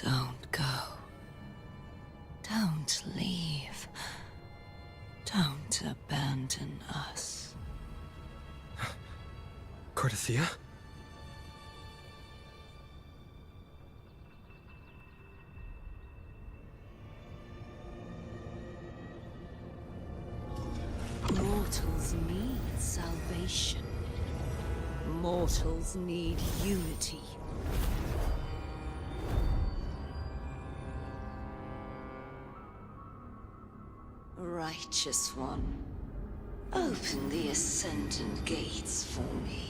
Don't go. Don't leave. Don't abandon us. Cardathia? Mortals need salvation. Mortals need unity. Righteous One, open the Ascendant gates for me.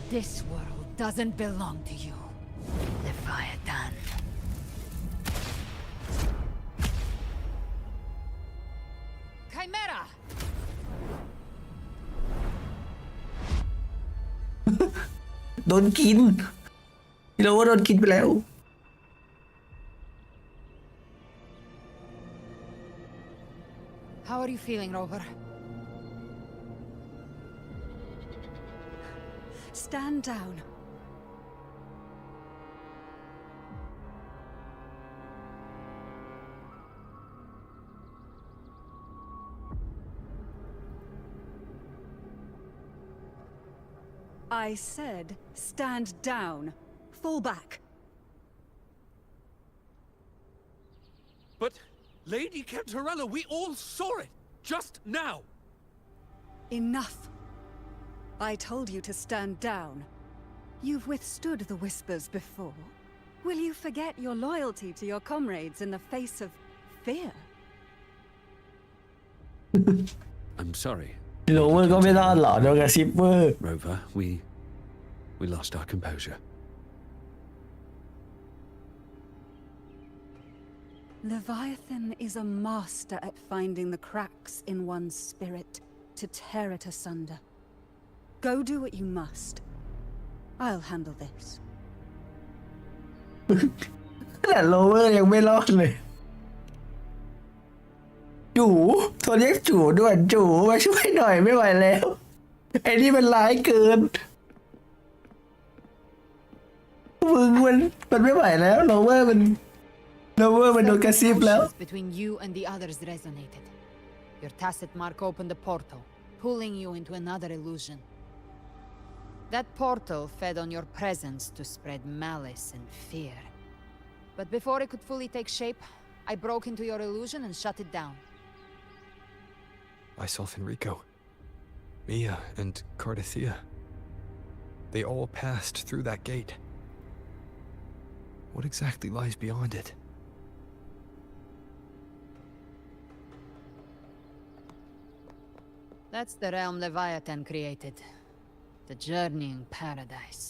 This world doesn't belong to you, Leviathan. Chimera! โดนกินพี่รู้ว่าโดนกินไปแล้ว How are you feeling, Rover? Stand down. I said, stand down. Fall back. But Lady Cantarella, we all saw it just now. Enough. I told you to stand down. You've withstood the whispers before. Will you forget your loyalty to your comrades in the face of fear? I'm sorry. โรเวอร์ก็ไม่รอดหรอโดนกระซิบเวอร์ Rover, we lost our composure. Leviathan is a master at finding the cracks in one's spirit to tear it asunder. Go do what you must. I'll handle this. แต่โรเวอร์ยังไม่รอดเลยจู่โทรเรียกจู่ด่วนจู่มาช่วยหน่อยไม่ไหวแล้วไอ้นี่มันร้ายเกินมึงมันไม่ไหวแล้วโรเวอร์มันโดนกระซิบแล้ว Between you and the others resonated. Your tacit mark opened a portal, pulling you into another illusion. That portal fed on your presence to spread malice and fear. But before it could fully take shape, I broke into your illusion and shut it down. Myself and Rico, Mia and Cardathea. They all passed through that gate. What exactly lies beyond it? That's the realm Leviathan created. The journeying paradise.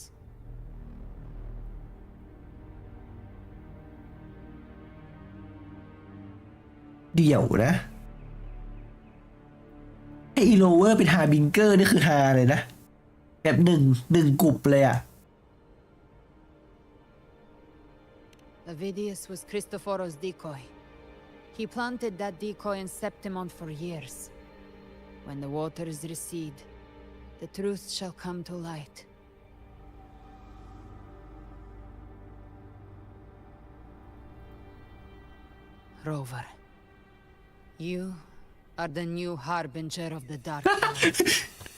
เดี๋ยวนะไอ้โรเวอร์เป็นฮาบิงเกอร์นี่คือฮาเลยนะแบบหนึ่งกลุ่มเลยอะ Avidius was Cristoforo's decoy. He planted that decoy in Septimont for years. When the waters recede, the truth shall come to light. Rover, you are the new harbinger of the dark.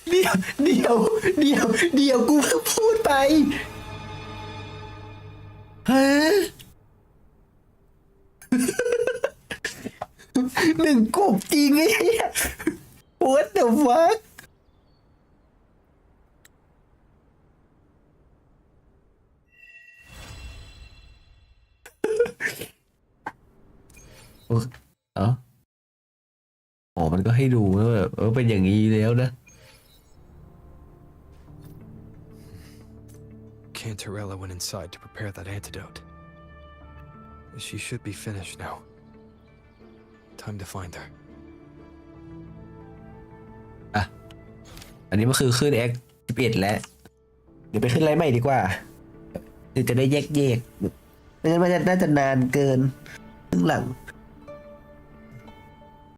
เดี๋ยวกูเพิ่งพูดไปฮะ หนึ่งกลุ่มจริงไอ้เหี้ย What the fuck อ๋อมันก็ให้ดูว่าแบบเป็นอย่างนี้แล้วนะ Cantarella went inside to prepare that antidote. She should be finished now. Time to find her. อ่ะอันนี้มันคือขึ้นแอค11แล้วเดี๋ยวไปขึ้นไลฟ์ใหม่ดีกว่าเดี๋ยวจะได้แยกไม่งั้นมันน่าจะนานเกินครึ่งหลัง